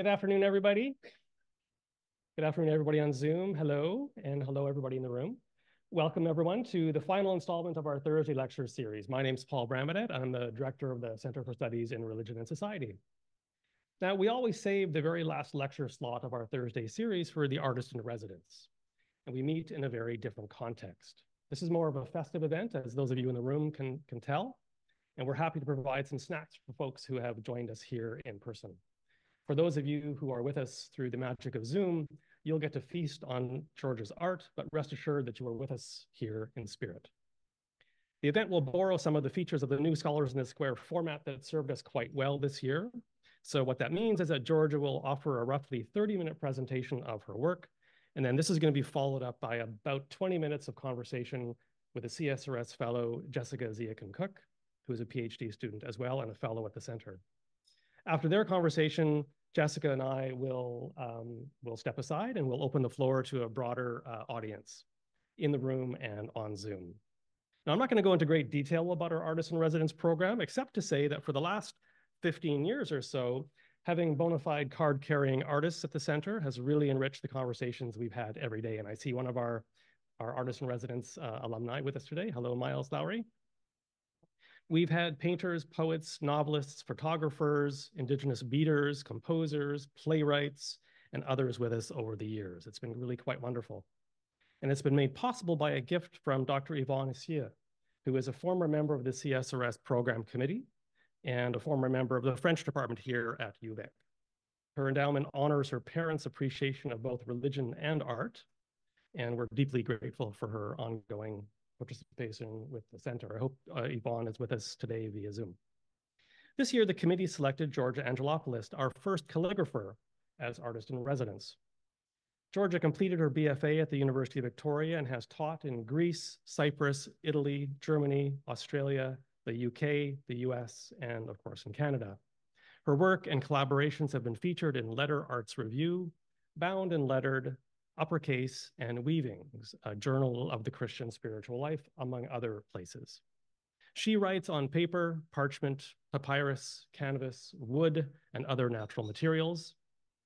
Good afternoon, everybody. Good afternoon, everybody on Zoom. Hello, and hello, everybody in the room. Welcome, everyone, to the final installment of our Thursday lecture series. My name is Paul Bramadette. I'm the director of the Center for Studies in Religion and Society. Now, we always save the very last lecture slot of our Thursday series for the Artist-in-Residence, and we meet in a very different context. This is more of a festive event, as those of you in the room can tell, and we're happy to provide some snacks for folks who have joined us here in person. For those of you who are with us through the magic of Zoom, you'll get to feast on Georgia's art, but rest assured that you are with us here in spirit. The event will borrow some of the features of the new Scholars in the Square format that served us quite well this year. So what that means is that Georgia will offer a roughly 30-minute presentation of her work, and then this is going to be followed up by about 20 minutes of conversation with a CSRS fellow, Jessica Ziakin-Cook, who is a PhD student as well and a fellow at the center. After their conversation, Jessica and I will step aside and we'll open the floor to a broader audience in the room and on Zoom. Now, I'm not going to go into great detail about our Artist-in-Residence program, except to say that for the last 15 years or so, having bona fide card-carrying artists at the center has really enriched the conversations we've had every day. And I see one of our Artist-in-Residence alumni with us today. Hello, Miles Lowry. We've had painters, poets, novelists, photographers, Indigenous beaters, composers, playwrights, and others with us over the years. It's been really quite wonderful. And it's been made possible by a gift from Dr. Yvonne Essier, who is a former member of the CSRS Program Committee and a former member of the French department here at UVic. Her endowment honors her parents' appreciation of both religion and art, and we're deeply grateful for her ongoing participation with the center. I hope Yvonne is with us today via Zoom. This year, the committee selected Georgia Angelopolous, our first calligrapher, as Artist-in-Residence. Georgia completed her BFA at the University of Victoria and has taught in Greece, Cyprus, Italy, Germany, Australia, the UK, the US, and of course in Canada. Her work and collaborations have been featured in Letter Arts Review, Bound and Lettered, Uppercase, and Weavings, a journal of the Christian spiritual life, among other places. She writes on paper, parchment, papyrus, canvas, wood, and other natural materials.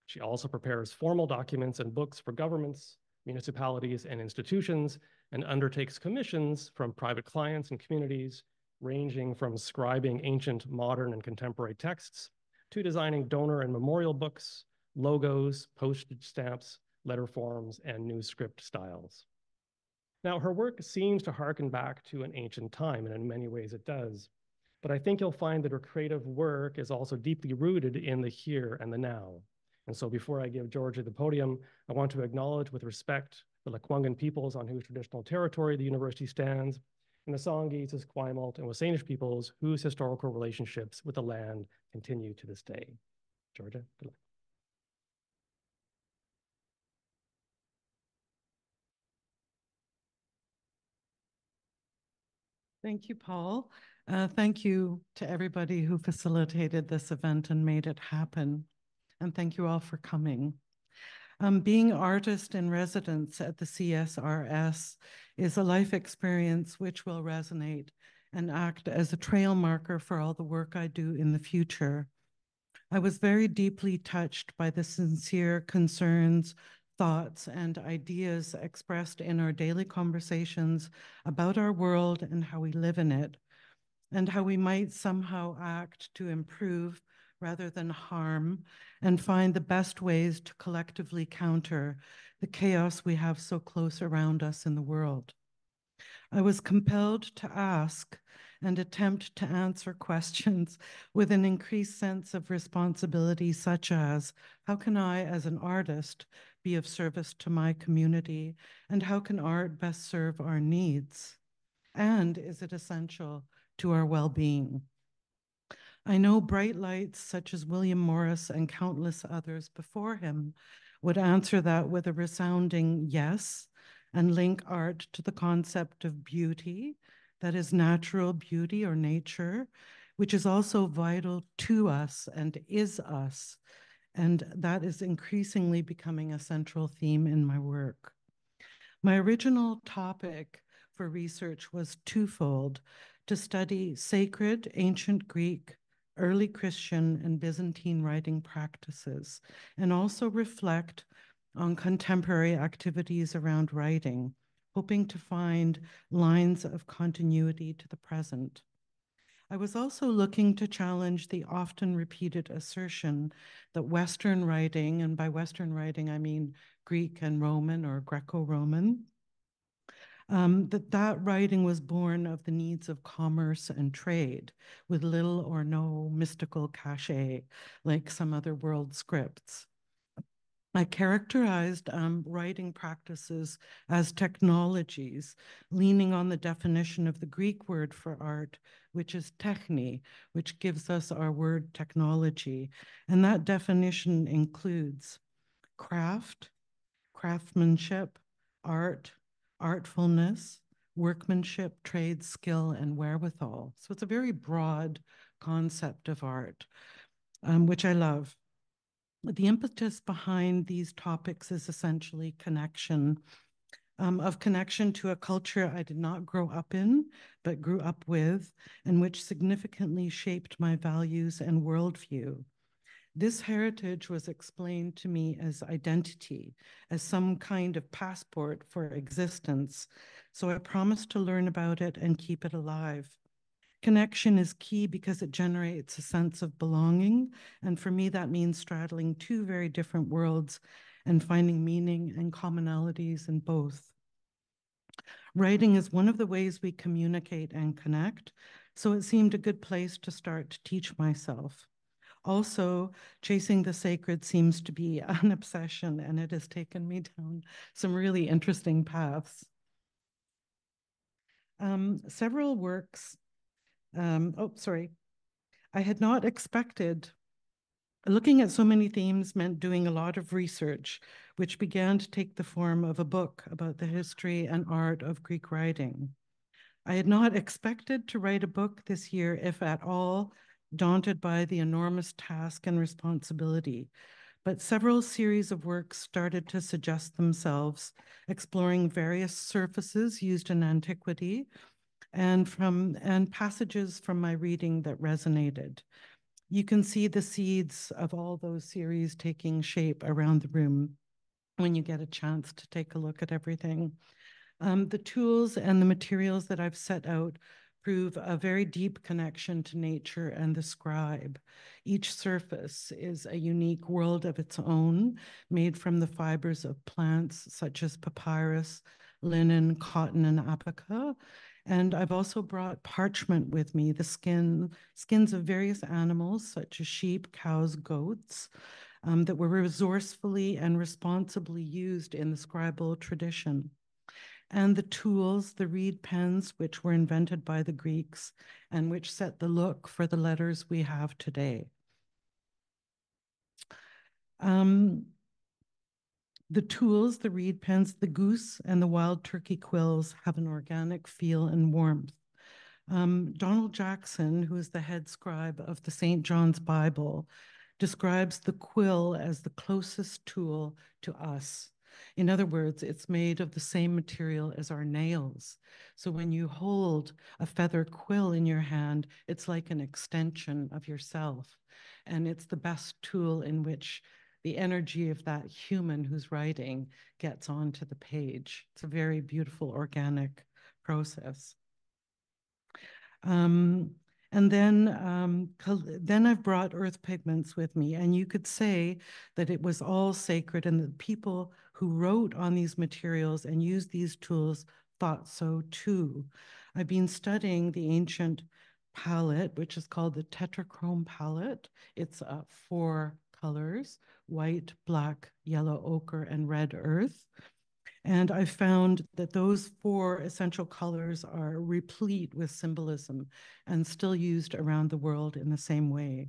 She also prepares formal documents and books for governments, municipalities, and institutions, and undertakes commissions from private clients and communities, ranging from scribing ancient, modern, and contemporary texts to designing donor and memorial books, logos, postage stamps, letter forms, and new script styles. Now, her work seems to harken back to an ancient time, and in many ways it does. But I think you'll find that her creative work is also deeply rooted in the here and the now. And so before I give Georgia the podium, I want to acknowledge with respect the Lekwungen peoples on whose traditional territory the university stands, and the Songhees, Esquimalt, and Wasanish peoples whose historical relationships with the land continue to this day. Georgia, good luck. Thank you, Paul. Thank you to everybody who facilitated this event and made it happen. And thank you all for coming. Being artist in residence at the CSRS is a life experience which will resonate and act as a trail marker for all the work I do in the future. I was very deeply touched by the sincere concerns, thoughts, and ideas expressed in our daily conversations about our world and how we live in it, and how we might somehow act to improve rather than harm, and find the best ways to collectively counter the chaos we have so close around us in the world. I was compelled to ask and attempt to answer questions with an increased sense of responsibility, such as, how can I, as an artist, be of service to my community? And how can art best serve our needs? And is it essential to our well-being? I know bright lights such as William Morris and countless others before him would answer that with a resounding yes, and link art to the concept of beauty, that is natural beauty or nature, which is also vital to us and is us. And that is increasingly becoming a central theme in my work. My original topic for research was twofold: to study sacred ancient Greek early Christian and Byzantine writing practices, and also reflect on contemporary activities around writing, hoping to find lines of continuity to the present. I was also looking to challenge the often repeated assertion that Western writing, and by Western writing I mean Greek and Roman or Greco-Roman, that writing was born of the needs of commerce and trade, with little or no mystical cachet, like some other world scripts. I characterized writing practices as technologies, leaning on the definition of the Greek word for art, which is techne, which gives us our word technology. And that definition includes craft, craftsmanship, art, artfulness, workmanship, trade, skill, and wherewithal. So it's a very broad concept of art, which I love. The impetus behind these topics is essentially connection, of connection to a culture I did not grow up in, but grew up with, and which significantly shaped my values and worldview. This heritage was explained to me as identity, as some kind of passport for existence. So I promised to learn about it and keep it alive. Connection is key because it generates a sense of belonging. And for me, that means straddling two very different worlds and finding meaning and commonalities in both. Writing is one of the ways we communicate and connect, so it seemed a good place to start to teach myself. Also, chasing the sacred seems to be an obsession, and it has taken me down some really interesting paths. Several works, I had not expected. Looking at so many themes meant doing a lot of research, which began to take the form of a book about the history and art of Greek writing. I had not expected to write a book this year, if at all, daunted by the enormous task and responsibility. But several series of works started to suggest themselves, exploring various surfaces used in antiquity and passages from my reading that resonated. You can see the seeds of all those series taking shape around the room when you get a chance to take a look at everything. The tools and the materials that I've set out prove a very deep connection to nature and the scribe. Each surface is a unique world of its own, made from the fibers of plants such as papyrus, linen, cotton, and apica. And I've also brought parchment with me, the skins of various animals such as sheep, cows, goats, that were resourcefully and responsibly used in the scribal tradition. And the tools, the reed pens, which were invented by the Greeks and which set the look for the letters we have today. The tools, the reed pens, the goose, and the wild turkey quills have an organic feel and warmth. Donald Jackson, who is the head scribe of the St. John's Bible, describes the quill as the closest tool to us. In other words, it's made of the same material as our nails. So when you hold a feather quill in your hand, it's like an extension of yourself. And it's the best tool in which the energy of that human who's writing gets onto the page. It's a very beautiful organic process. And then I've brought earth pigments with me, and you could say that it was all sacred, and the people who wrote on these materials and used these tools thought so too. I've been studying the ancient palette, which is called the tetrachrome palette. It's 4 colors: white, black, yellow, ochre, and red earth. And I found that those 4 essential colors are replete with symbolism and still used around the world in the same way.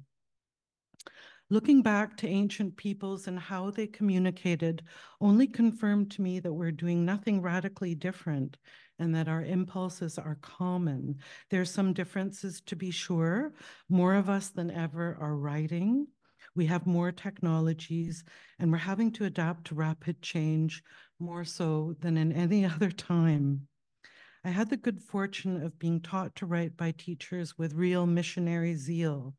Looking back to ancient peoples and how they communicated only confirmed to me that we're doing nothing radically different and that our impulses are common. There's some differences, to be sure. More of us than ever are writing. We have more technologies, and we're having to adapt to rapid change more so than in any other time. I had the good fortune of being taught to write by teachers with real missionary zeal,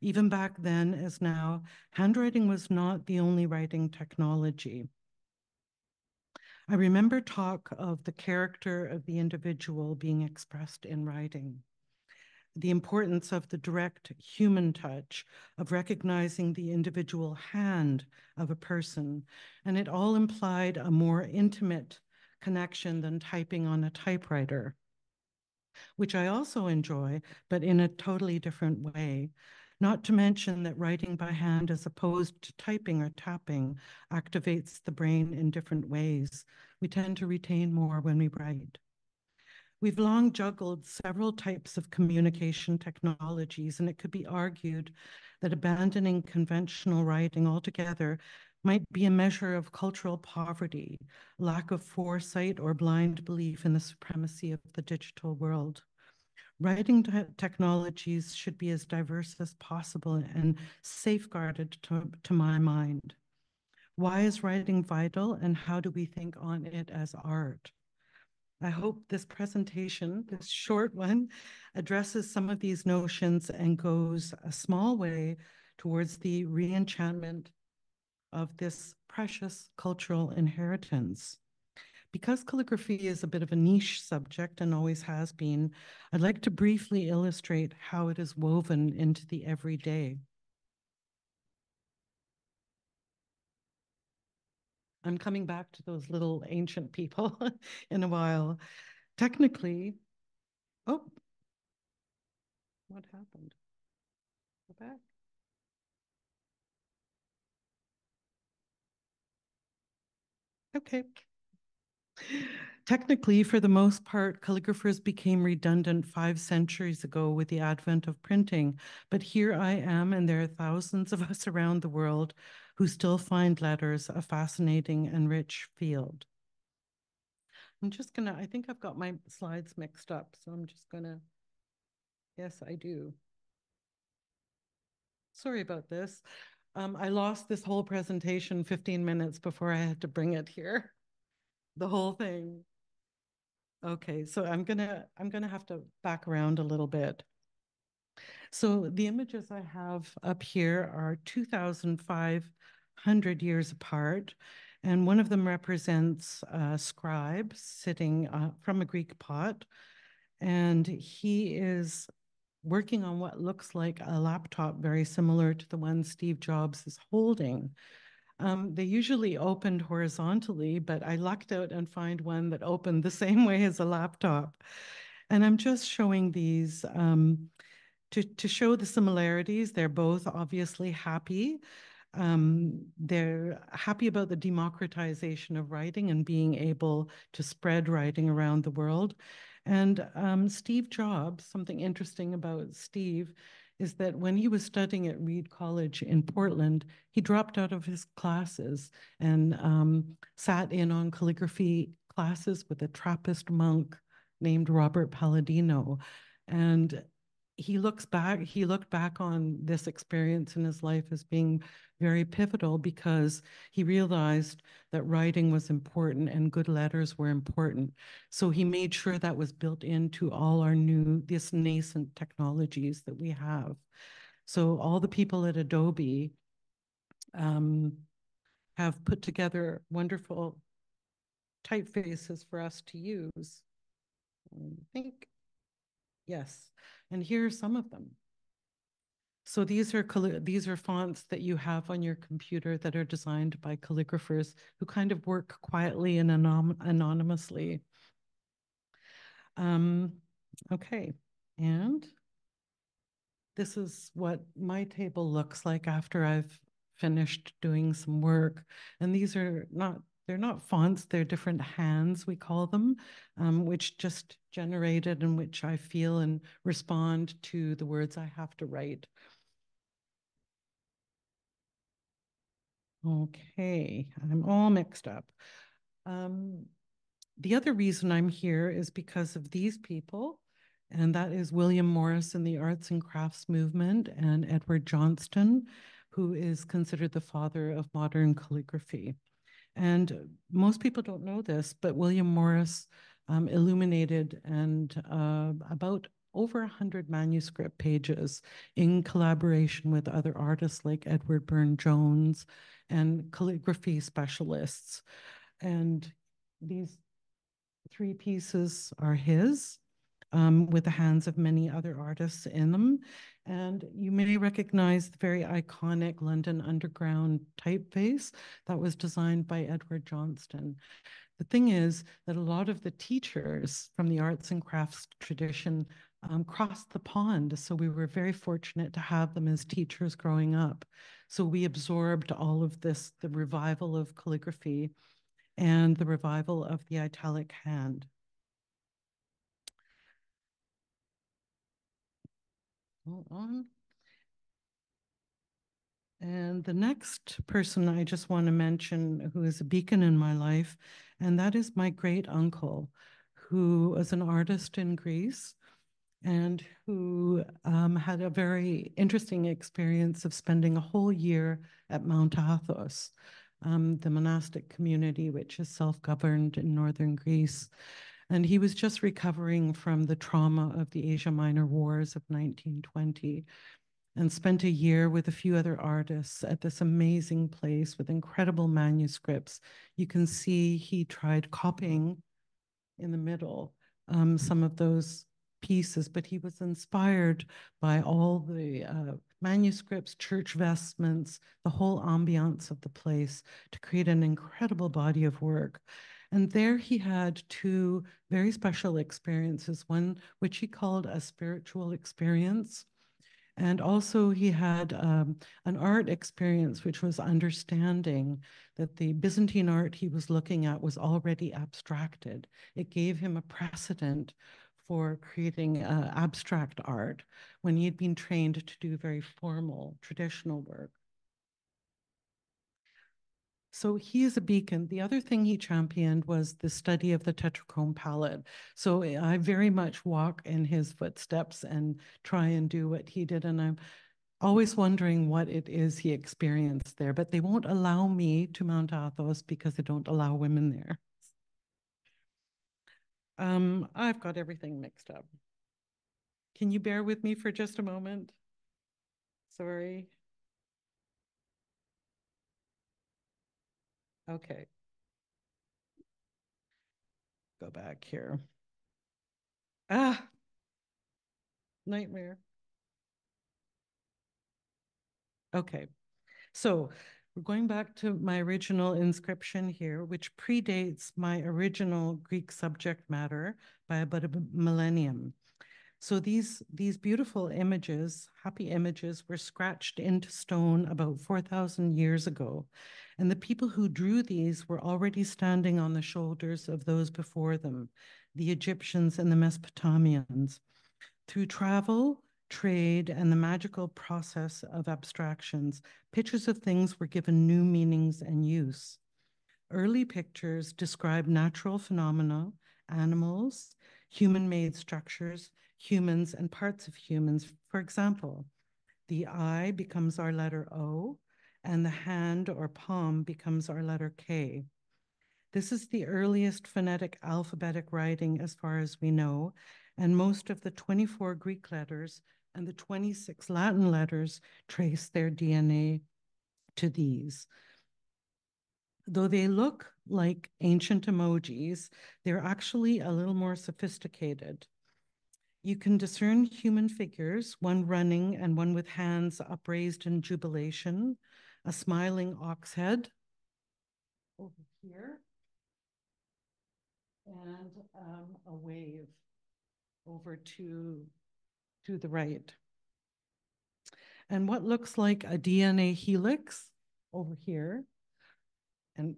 Even back then, as now, handwriting was not the only writing technology. I remember talk of the character of the individual being expressed in writing, the importance of the direct human touch, of recognizing the individual hand of a person, and it all implied a more intimate connection than typing on a typewriter, which I also enjoy, but in a totally different way. Not to mention that writing by hand as opposed to typing or tapping activates the brain in different ways. We tend to retain more when we write. We've long juggled several types of communication technologies, and it could be argued that abandoning conventional writing altogether might be a measure of cultural poverty, lack of foresight, or blind belief in the supremacy of the digital world. Writing technologies should be as diverse as possible and safeguarded to my mind. Why is writing vital, and how do we think on it as art? I hope this presentation, this short one, addresses some of these notions and goes a small way towards the re-enchantment of this precious cultural inheritance. Because calligraphy is a bit of a niche subject and always has been, I'd like to briefly illustrate how it is woven into the everyday. I'm coming back to those little ancient people in a while. Technically, oh, what happened? Go back. Okay. Technically, for the most part, calligraphers became redundant 5 centuries ago with the advent of printing. But here I am, and there are thousands of us around the world who still find letters a fascinating and rich field. I'm just gonna, I think I've got my slides mixed up, so I'm just gonna, yes, I do. Sorry about this. I lost this whole presentation 15 minutes before I had to bring it here. The whole thing. Okay, so I'm gonna have to back around a little bit. So the images I have up here are 2,500 years apart, and one of them represents a scribe sitting from a Greek pot, and he is working on what looks like a laptop very similar to the one Steve Jobs is holding. They usually opened horizontally, but I lucked out and find one that opened the same way as a laptop. And I'm just showing these to show the similarities. They're both obviously happy. They're happy about the democratization of writing and being able to spread writing around the world. And Steve Jobs, something interesting about Steve is that when he was studying at Reed College in Portland, he dropped out of his classes and sat in on calligraphy classes with a Trappist monk named Robert Palladino. And he looked back on this experience in his life as being very pivotal because he realized that writing was important and good letters were important. So he made sure that was built into all our this nascent technologies that we have. So all the people at Adobe have put together wonderful typefaces for us to use. I think, yes. And here are some of them. So these are fonts that you have on your computer that are designed by calligraphers who kind of work quietly and anonymously. Okay, and this is what my table looks like after I've finished doing some work. And these are they're not fonts, they're different hands, we call them, which just generated in which I feel and respond to the words I have to write. Okay, I'm all mixed up. The other reason I'm here is because of these people, and that is William Morris in the arts and crafts movement and Edward Johnston, who is considered the father of modern calligraphy. And most people don't know this, but William Morris illuminated and about over 100 manuscript pages in collaboration with other artists like Edward Burne-Jones and calligraphy specialists. And these 3 pieces are his, with the hands of many other artists in them. And you may recognize the very iconic London Underground typeface that was designed by Edward Johnston. The thing is that a lot of the teachers from the arts and crafts tradition crossed the pond. So we were very fortunate to have them as teachers growing up. So we absorbed all of this, the revival of calligraphy and the revival of the italic hand. Hold on. And the next person I just want to mention who is a beacon in my life, and that is my great uncle, who was an artist in Greece and who had a very interesting experience of spending a whole year at Mount Athos, the monastic community, which is self-governed in northern Greece. And he was just recovering from the trauma of the Asia Minor Wars of 1920 and spent a year with a few other artists at this amazing place with incredible manuscripts. You can see he tried copying in the middle some of those pieces, but he was inspired by all the manuscripts, church vestments, the whole ambiance of the place to create an incredible body of work. And there he had 2 very special experiences, one which he called a spiritual experience. And also he had an art experience, which was understanding that the Byzantine art he was looking at was already abstracted. It gave him a precedent for creating abstract art when he had been trained to do very formal, traditional work. So he is a beacon. The other thing he championed was the study of the tetrachrome palette. So I very much walk in his footsteps and try and do what he did. And I'm always wondering what it is he experienced there, but they won't allow me to Mount Athos because they don't allow women there. I've got everything mixed up. Can you bear with me for just a moment? Sorry. Okay. Go back here. Ah, nightmare. Okay. So we're going back to my original inscription here, which predates my original Greek subject matter by about a millennium. So these beautiful images, happy images, were scratched into stone about 4,000 years ago. And the people who drew these were already standing on the shoulders of those before them, the Egyptians and the Mesopotamians. Through travel, trade, and the magical process of abstractions, pictures of things were given new meanings and use. Early pictures describe natural phenomena, animals, human-made structures, humans, and parts of humans. For example, the I becomes our letter O, and the hand or palm becomes our letter K. This is the earliest phonetic alphabetic writing as far as we know, and most of the 24 Greek letters and the 26 Latin letters trace their DNA to these. Though they look like ancient emojis, they're actually a little more sophisticated. You can discern human figures, one running and one with hands upraised in jubilation, a smiling ox head over here, and a wave over to the right. And what looks like a DNA helix over here, and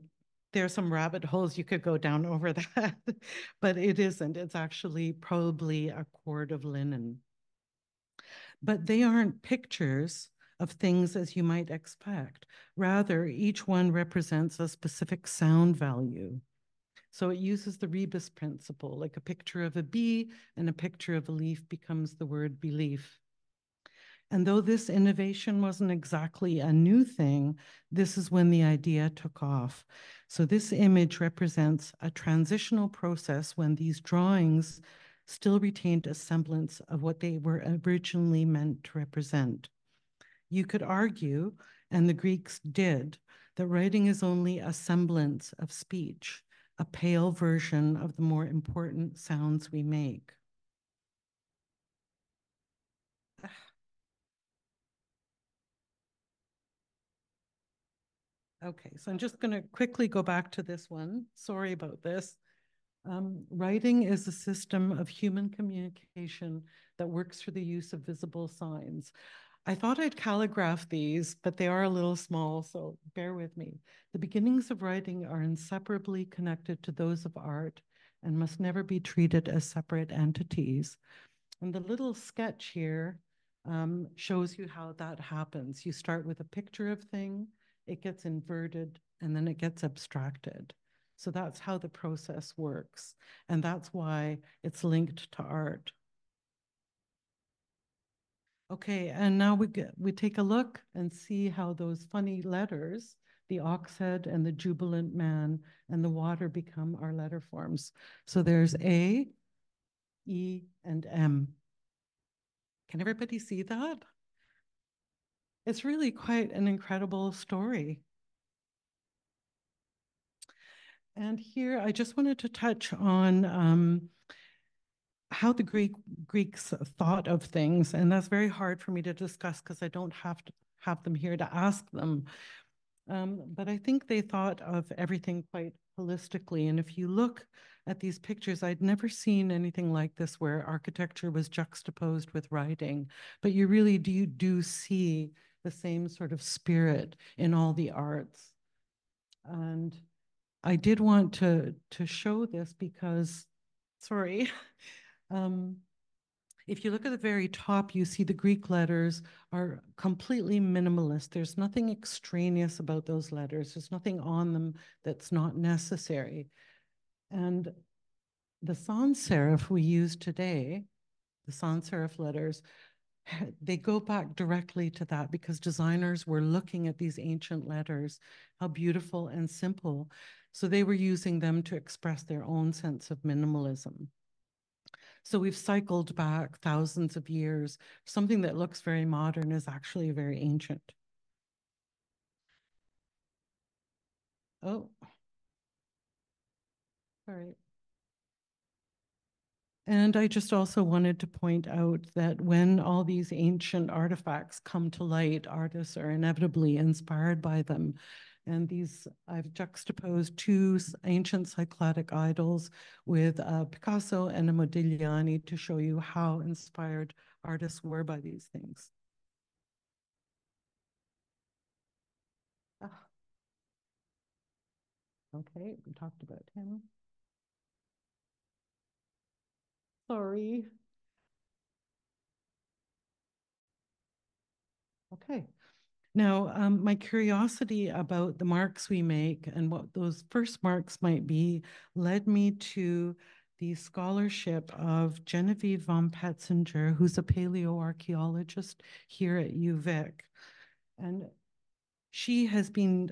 there's some rabbit holes you could go down over that, but it isn't. It's actually probably a cord of linen. But they aren't pictures of things as you might expect. Rather, each one represents a specific sound value. So it uses the rebus principle, like a picture of a bee and a picture of a leaf becomes the word belief. And though this innovation wasn't exactly a new thing, this is when the idea took off. So this image represents a transitional process when these drawings still retained a semblance of what they were originally meant to represent. You could argue, and the Greeks did, that writing is only a semblance of speech, a pale version of the more important sounds we make. Okay, so I'm just going to quickly go back to this one. Sorry about this. Writing is a system of human communication that works through the use of visible signs. I thought I'd calligraph these, but they are a little small, so bear with me. The beginnings of writing are inseparably connected to those of art and must never be treated as separate entities. And the little sketch here shows you how that happens. You start with a picture of thing, it gets inverted, and then it gets abstracted. So that's how the process works. And that's why it's linked to art. Okay, and now we take a look and see how those funny letters, the ox head and the jubilant man and the water, become our letter forms. So there's A, E, and M. Can everybody see that? It's really quite an incredible story. And here I just wanted to touch on how the Greeks thought of things. And that's very hard for me to discuss because I don't have to have them here to ask them. But I think they thought of everything quite holistically. And if you look at these pictures, I'd never seen anything like this where architecture was juxtaposed with writing. But you really do see the same sort of spirit in all the arts. And I did want to show this because, sorry, if you look at the very top, you see the Greek letters are completely minimalist. There's nothing extraneous about those letters. There's nothing on them that's not necessary. And the sans serif we use today, the sans serif letters, they go back directly to that because designers were looking at these ancient letters, how beautiful and simple. So they were using them to express their own sense of minimalism. So we've cycled back thousands of years. Something that looks very modern is actually very ancient. Oh, sorry. And I just also wanted to point out that when all these ancient artifacts come to light, artists are inevitably inspired by them. And these, I've juxtaposed two ancient Cycladic idols with Picasso and a Modigliani to show you how inspired artists were by these things. Ah, okay, we talked about him. Sorry. Okay. Now, my curiosity about the marks we make and what those first marks might be led me to the scholarship of Genevieve von Petzinger, who's a paleoarchaeologist here at UVic. And she has been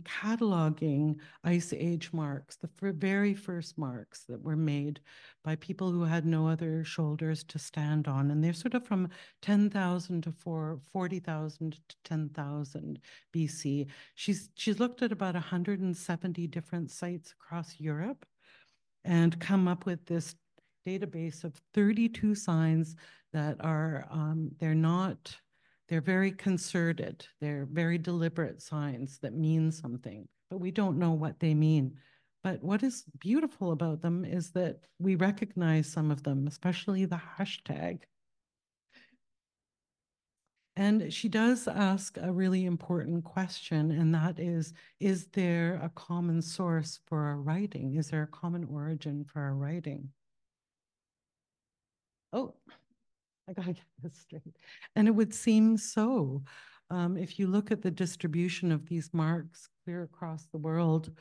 cataloging Ice Age marks, the very first marks that were made by people who had no other shoulders to stand on. And they're sort of from 10,000 to 40,000 to 10,000 BC. She's looked at about 170 different sites across Europe and come up with this database of 32 signs that are, they're very concerted. They're very deliberate signs that mean something, but we don't know what they mean. But what is beautiful about them is that we recognize some of them, especially the hashtag. And she does ask a really important question, and that is there a common source for our writing? Is there a common origin for our writing? Oh, I gotta get this straight. And it would seem so. If you look at the distribution of these marks clear across the world,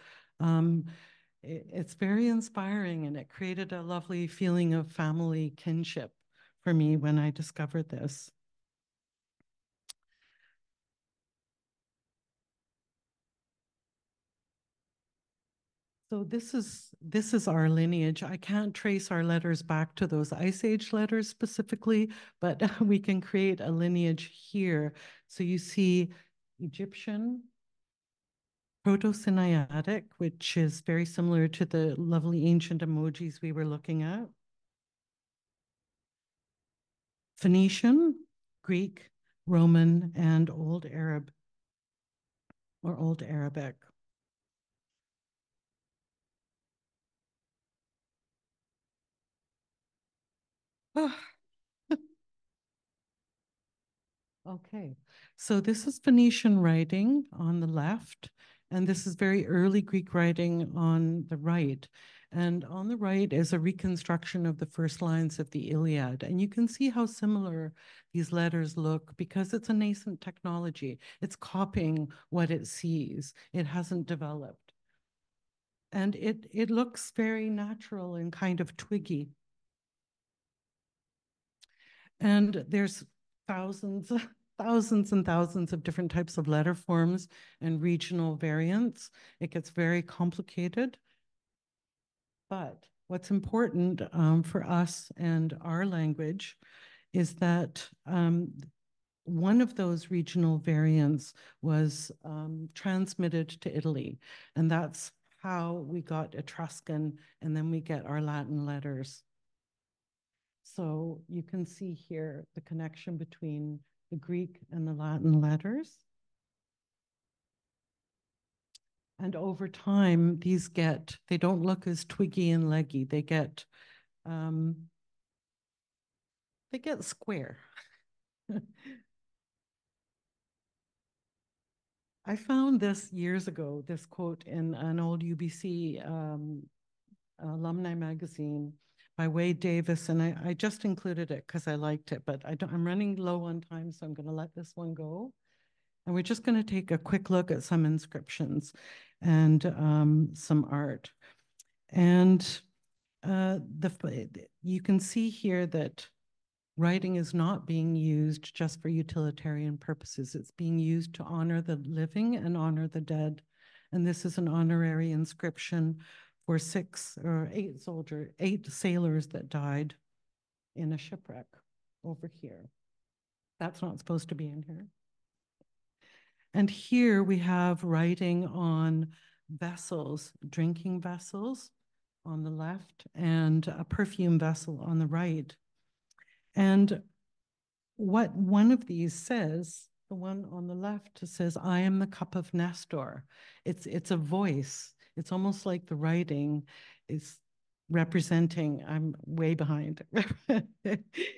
it's very inspiring, and it created a lovely feeling of family kinship for me when I discovered this. So this is our lineage. I can't trace our letters back to those Ice Age letters specifically, but we can create a lineage here. So you see Egyptian, Proto-Sinaitic, which is very similar to the lovely ancient emojis we were looking at. Phoenician, Greek, Roman, and Old Arab or Old Arabic. Okay, so this is Phoenician writing on the left, and this is very early Greek writing on the right. And on the right is a reconstruction of the first lines of the Iliad. And you can see how similar these letters look because it's a nascent technology. It's copying what it sees. It hasn't developed. And it looks very natural and kind of twiggy. And there's thousands, thousands and thousands of different types of letter forms and regional variants. It gets very complicated. But what's important for us and our language is that one of those regional variants was transmitted to Italy. And that's how we got Etruscan, and then we get our Latin letters. So you can see here the connection between the Greek and the Latin letters. And over time, they don't look as twiggy and leggy. They get square. I found this years ago, this quote in an old UBC alumni magazine by Wade Davis, and I just included it because I liked it, but I'm running low on time, so I'm going to let this one go. And we're just going to take a quick look at some inscriptions and some art. And you can see here that writing is not being used just for utilitarian purposes. It's being used to honor the living and honor the dead. And this is an honorary inscription for 8 sailors that died in a shipwreck over here. That's not supposed to be in here. And here we have writing on vessels, drinking vessels on the left and a perfume vessel on the right. And what one of these says, the one on the left says, "I am the cup of Nestor." It's a voice. It's almost like the writing is representing, I'm way behind.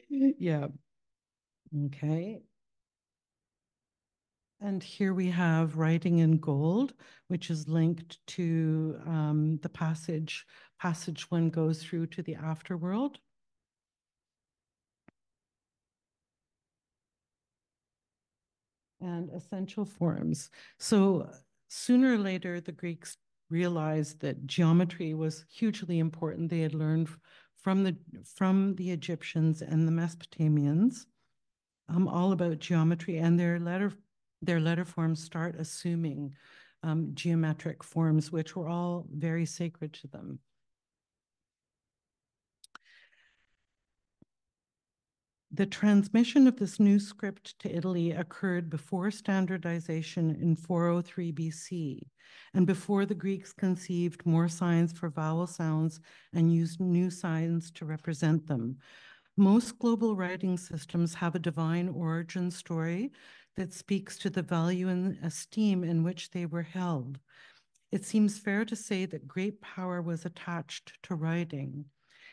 Yeah. Okay. And here we have writing in gold, which is linked to the passage one goes through to the afterworld. And essential forms. So sooner or later, the Greeks realized that geometry was hugely important. They had learned from the Egyptians and the Mesopotamians all about geometry, and their letter forms start assuming geometric forms, which were all very sacred to them. The transmission of this new script to Italy occurred before standardization in 403 BC, and before the Greeks conceived more signs for vowel sounds and used new signs to represent them. Most global writing systems have a divine origin story that speaks to the value and esteem in which they were held. It seems fair to say that great power was attached to writing.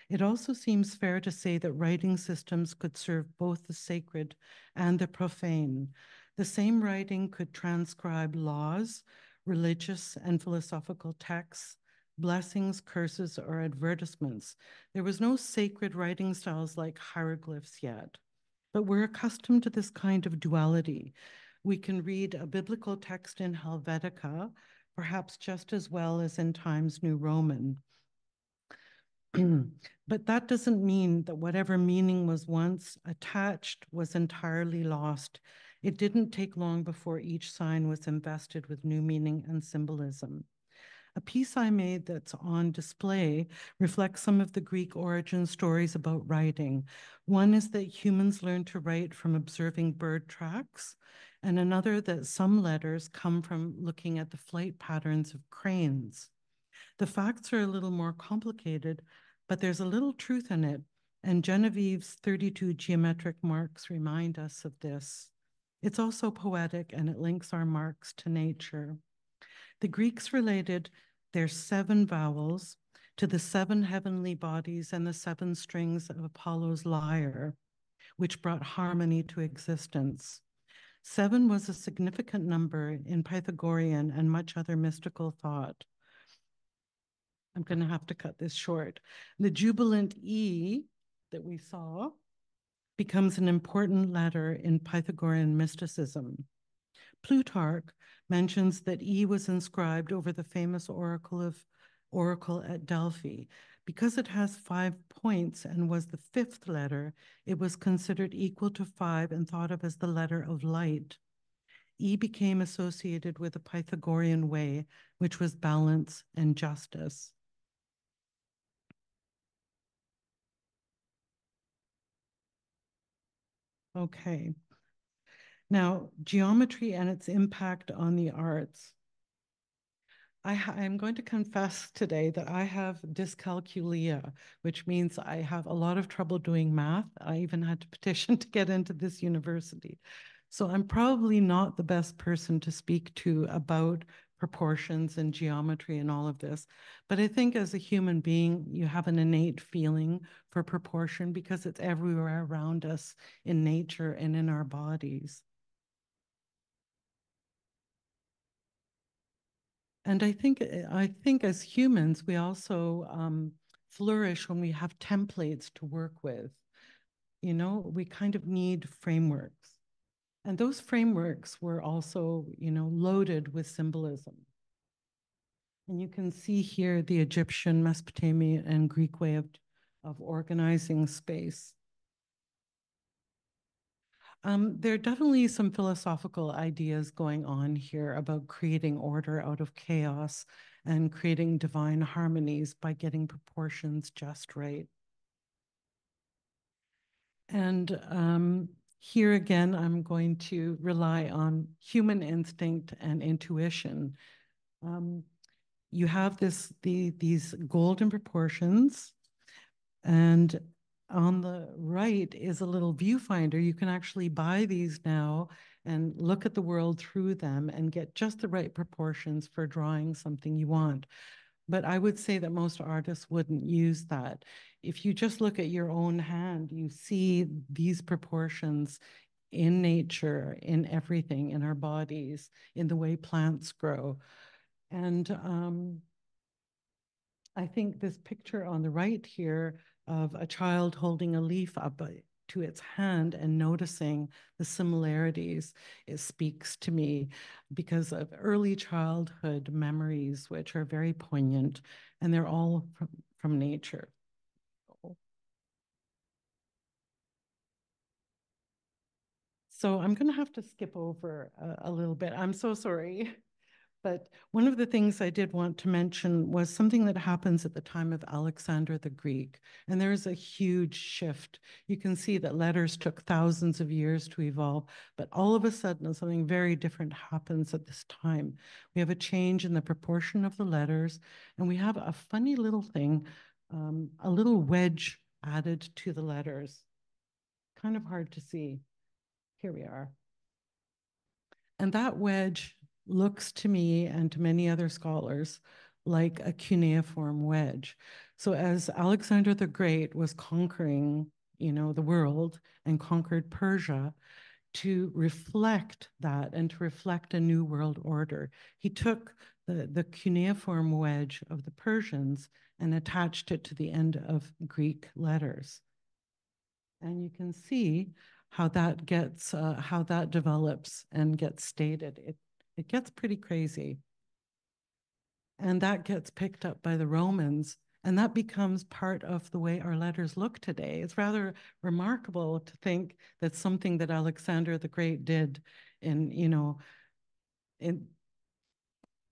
It also seems fair to say that writing systems could serve both the sacred and the profane. The same writing could transcribe laws, religious and philosophical texts, blessings, curses, or advertisements. There was no sacred writing styles like hieroglyphs yet, but we're accustomed to this kind of duality. We can read a biblical text in Helvetica, perhaps just as well as in Times New Roman. But that doesn't mean that whatever meaning was once attached was entirely lost. It didn't take long before each sign was invested with new meaning and symbolism. A piece I made that's on display reflects some of the Greek origin stories about writing. One is that humans learn to write from observing bird tracks, and another that some letters come from looking at the flight patterns of cranes. The facts are a little more complicated, but there's a little truth in it, and Genevieve's 32 geometric marks remind us of this. It's also poetic, and it links our marks to nature. The Greeks related their 7 vowels to the 7 heavenly bodies and the 7 strings of Apollo's lyre, which brought harmony to existence. 7 was a significant number in Pythagorean and much other mystical thought. I'm going to have to cut this short. The jubilant E that we saw becomes an important letter in Pythagorean mysticism. Plutarch mentions that E was inscribed over the famous oracle at Delphi. Because it has 5 points and was the 5th letter, it was considered equal to 5 and thought of as the letter of light. E became associated with the Pythagorean way, which was balance and justice. Okay. Now, geometry and its impact on the arts. I'm going to confess today that I have dyscalculia, which means I have a lot of trouble doing math. I even had to petition to get into this university. So I'm probably not the best person to speak to about proportions and geometry and all of this. But I think as a human being, you have an innate feeling for proportion because it's everywhere around us in nature and in our bodies. And I think as humans, we also flourish when we have templates to work with. You know, we kind of need frameworks. And those frameworks were also, you know, loaded with symbolism. And you can see here the Egyptian, Mesopotamian, and Greek way of organizing space. There are definitely some philosophical ideas going on here about creating order out of chaos and creating divine harmonies by getting proportions just right. And here again, I'm going to rely on human instinct and intuition. You have these golden proportions, and on the right is a little viewfinder. You can actually buy these now and look at the world through them and get just the right proportions for drawing something you want. But I would say that most artists wouldn't use that. If you just look at your own hand, you see these proportions in nature, in everything, in our bodies, in the way plants grow. And I think this picture on the right here of a child holding a leaf up to its hand and noticing the similarities, it speaks to me because of early childhood memories, which are very poignant, and they're all from nature. So I'm going to have to skip over a little bit. I'm so sorry. But one of the things I did want to mention was something that happens at the time of Alexander the Greek. And there is a huge shift. You can see that letters took thousands of years to evolve, but all of a sudden something very different happens at this time. We have a change in the proportion of the letters, and we have a funny little thing, a little wedge added to the letters. Kind of hard to see. Here we are. And that wedge looks to me and to many other scholars like a cuneiform wedge. So as Alexander the Great was conquering, you know, the world and conquered Persia, to reflect that and to reflect a new world order, he took the cuneiform wedge of the Persians and attached it to the end of Greek letters. And you can see how that gets, how that develops and gets stated. It gets pretty crazy. And that gets picked up by the Romans, and that becomes part of the way our letters look today. It's rather remarkable to think that something that Alexander the Great did in, you know, in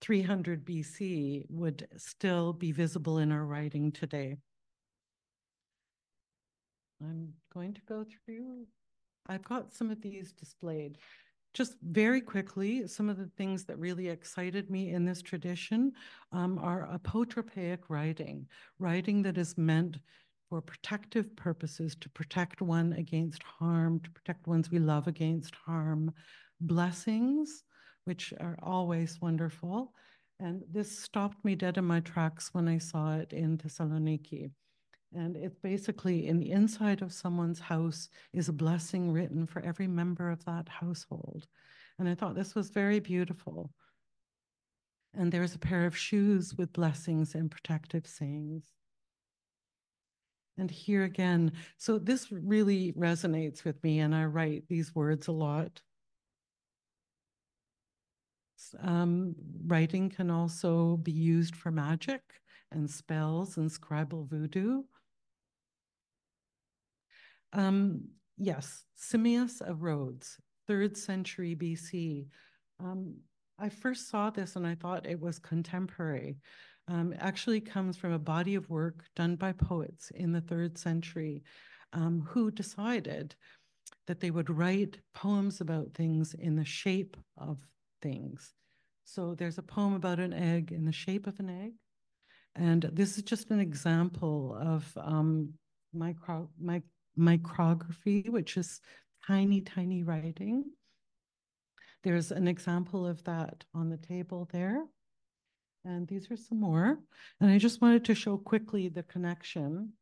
300 BC would still be visible in our writing today. I'm going to go through, I've got some of these displayed. Just very quickly, some of the things that really excited me in this tradition are apotropaic writing, writing that is meant for protective purposes, to protect one against harm, to protect ones we love against harm, blessings, which are always wonderful. And this stopped me dead in my tracks when I saw it in Thessaloniki. And it's basically in the inside of someone's house is a blessing written for every member of that household. And I thought this was very beautiful. And there's a pair of shoes with blessings and protective sayings. And here again, so this really resonates with me, and I write these words a lot. Writing can also be used for magic and spells and scribal voodoo. Yes, Simmias of Rhodes, 3rd century BC. I first saw this and I thought it was contemporary. It actually comes from a body of work done by poets in the 3rd century who decided that they would write poems about things in the shape of things. So there's a poem about an egg in the shape of an egg. And this is just an example of micrography, which is tiny, tiny writing. There's an example of that on the table there. And these are some more. And I just wanted to show quickly the connection.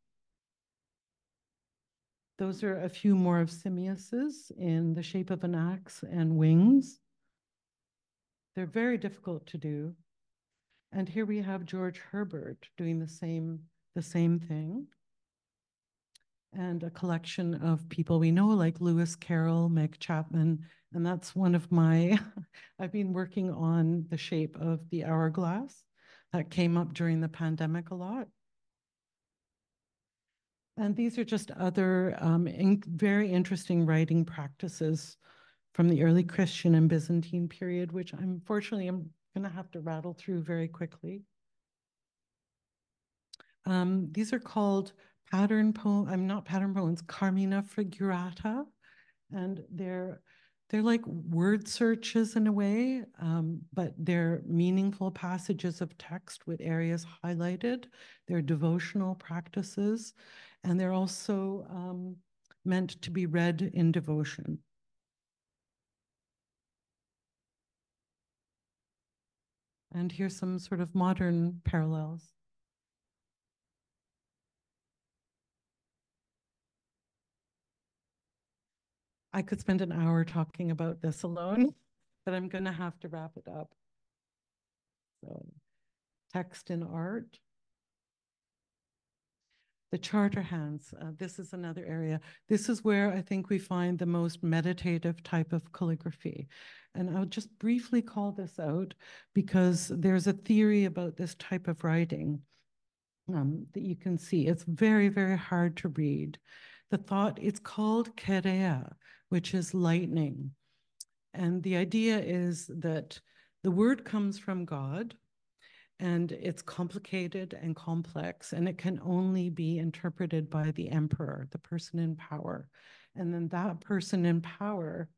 Those are a few more of Simmias's in the shape of an axe and wings. They're very difficult to do. And here we have George Herbert doing the same thing. And a collection of people we know, like Lewis Carroll, Meg Chapman, and that's one of my, I've been working on the shape of the hourglass. That came up during the pandemic a lot. And these are just other very interesting writing practices from the early Christian and Byzantine period, which unfortunately I'm gonna have to rattle through very quickly. These are called not pattern poems, Carmina Figurata. And they're like word searches in a way, but they're meaningful passages of text with areas highlighted. They're devotional practices, and they're also meant to be read in devotion. And here's some sort of modern parallels. I could spend an hour talking about this alone, but I'm going to have to wrap it up. So, text and art. The charter hands, this is another area. This is where I think we find the most meditative type of calligraphy. And I'll just briefly call this out because there's a theory about this type of writing that you can see. It's very, very hard to read. The thought, it's called kerea, which is lightning. And the idea is that the word comes from God, and it's complicated and complex, and it can only be interpreted by the emperor, the person in power. And then that person in power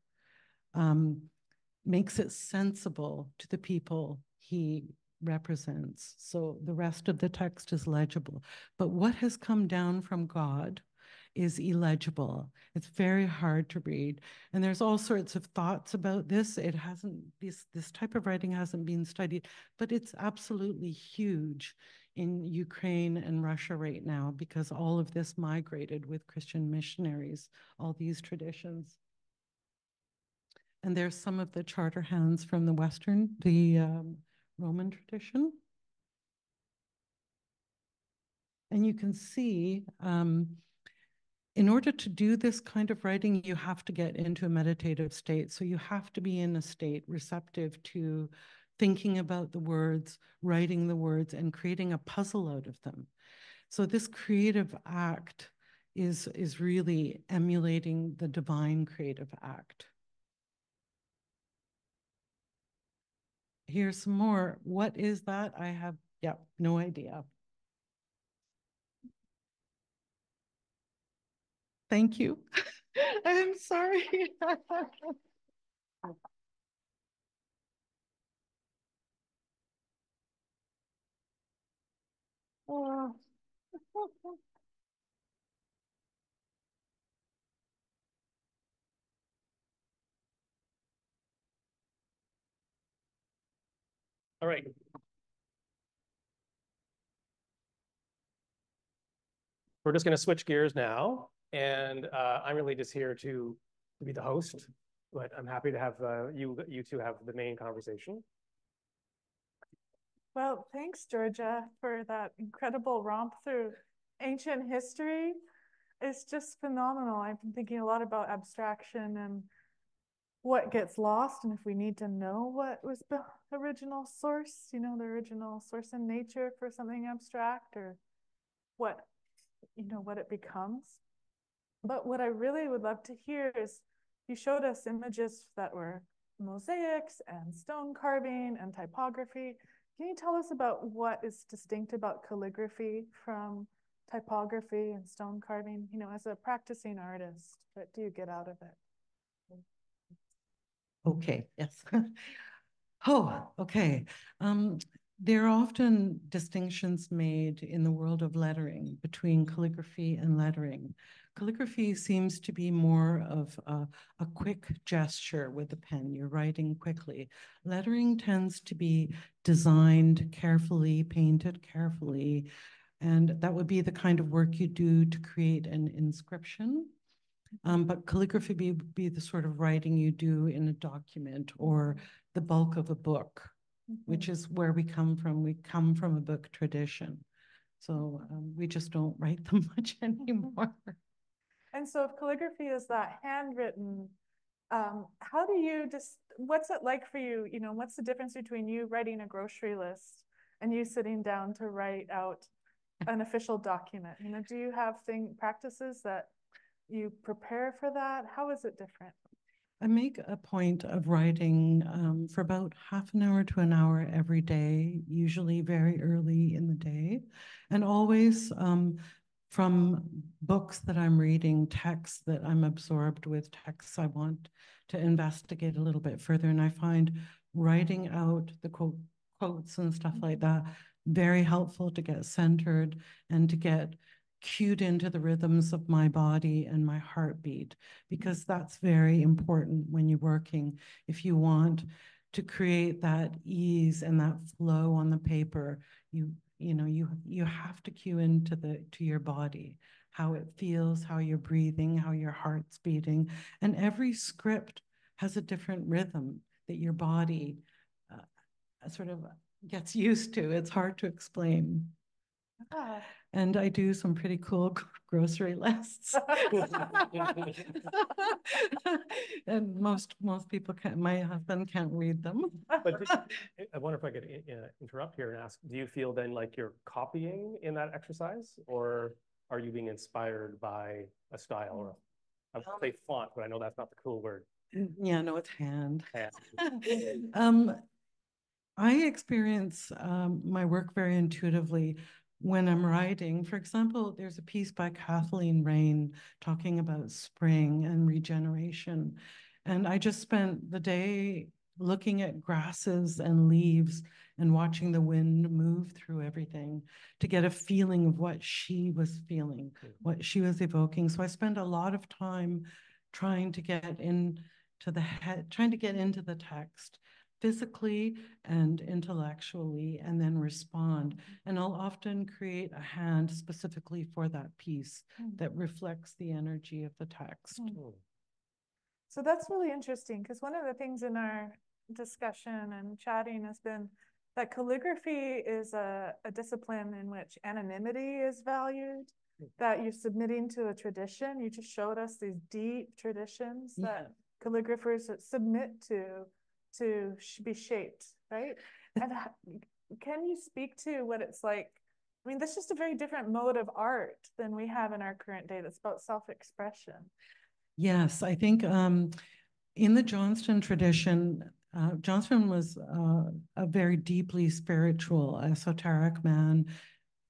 makes it sensible to the people he represents. So the rest of the text is legible. But what has come down from God is illegible. It's very hard to read. And there's all sorts of thoughts about this. It hasn't, this type of writing hasn't been studied, but it's absolutely huge in Ukraine and Russia right now because all of this migrated with Christian missionaries, all these traditions. And there's some of the charter hands from the Roman tradition. And you can see, in order to do this kind of writing, you have to get into a meditative state. So you have to be in a state receptive to thinking about the words, writing the words, and creating a puzzle out of them. So this creative act is really emulating the divine creative act. here's some more. What is that? I have, yeah, no idea. Thank you. I'm sorry. Oh. All right. We're just going to switch gears now. And I'm really just here to be the host, but I'm happy to have you two have the main conversation. Well, thanks, Georgia, for that incredible romp through ancient history. It's just phenomenal. I've been thinking a lot about abstraction and what gets lost, and if we need to know what was the original source, the original source in nature for something abstract, or what, what it becomes. But what I really would love to hear is you showed us images that were mosaics and stone carving and typography. Can you tell us about what is distinct about calligraphy from typography and stone carving? As a practicing artist, what do you get out of it? Okay, yes. Oh, okay. There are often distinctions made in the world of lettering between calligraphy and lettering. Calligraphy seems to be more of a quick gesture with the pen. You're writing quickly. Lettering tends to be designed carefully, painted carefully, and that would be the kind of work you do to create an inscription. But calligraphy would be the sort of writing you do in a document or the bulk of a book, which is where we come from. We come from a book tradition. So we just don't write them much anymore. And so if calligraphy is that handwritten, how do you what's it like for you? What's the difference between you writing a grocery list and you sitting down to write out an official document? Do you have practices that you prepare for that? How is it different? I make a point of writing for about half an hour to an hour every day, usually very early in the day, and always from books that I'm reading, texts that I'm absorbed with, texts I want to investigate a little bit further. And I find writing out the quotes and stuff like that very helpful to get centered and to get cued into the rhythms of my body and my heartbeat, because that's very important when you're working. If you want to create that ease and that flow on the paper, you have to cue into to your body, how it feels, how you're breathing, how your heart's beating. And every script has a different rhythm that your body sort of gets used to. It's hard to explain. Ah. And I do some pretty cool grocery lists. And most people can't, my husband can't read them. But I wonder if I could interrupt here and ask, do you feel then like you're copying in that exercise, or are you being inspired by a style, or I would say font, but I know that's not the cool word. Yeah, no, it's hand. I experience my work very intuitively when I'm writing. For example, there's a piece by Kathleen Rain talking about spring and regeneration. And I just spent the day looking at grasses and leaves and watching the wind move through everything to get a feeling of what she was feeling, what she was evoking. So I spent a lot of time trying to get into the text physically and intellectually, and then respond. And I'll often create a hand specifically for that piece that reflects the energy of the text. So that's really interesting, because one of the things in our discussion and chatting has been that calligraphy is a discipline in which anonymity is valued, that you're submitting to a tradition. You just showed us these deep traditions that calligraphers submit to be shaped, right? And can you speak to what it's like? I mean, that's just a very different mode of art than we have in our current day that's about self-expression. Yes, I think in the Johnston tradition, Johnston was a very deeply spiritual, esoteric man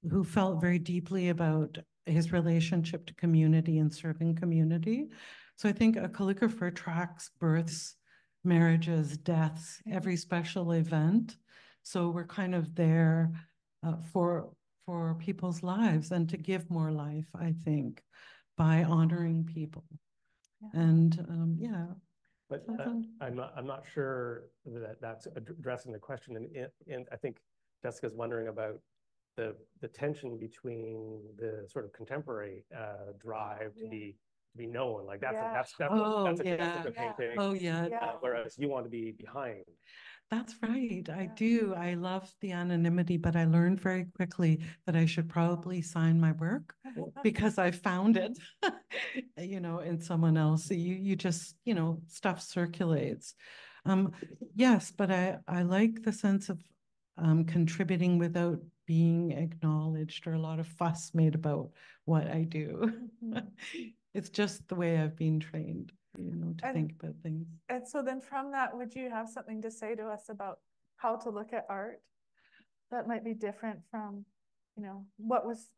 who felt very deeply about his relationship to community and serving community. So I think a calligrapher tracks births, marriages, deaths, every special event. So we're kind of there for people's lives and to give more life, I think, by honoring people. Yeah. And yeah. But I'm not sure that that's addressing the question. And I think Jessica's wondering about the tension between the sort of contemporary drive to be known. Like that's a painting. Oh yeah. Whereas you want to be behind. That's right. I do. I love the anonymity, but I learned very quickly that I should probably sign my work because I found it, in someone else. You just, stuff circulates. Yes, but I like the sense of contributing without being acknowledged or a lot of fuss made about what I do. It's just the way I've been trained, to think about things. And so then from that, would you have something to say to us about how to look at art that might be different from, what was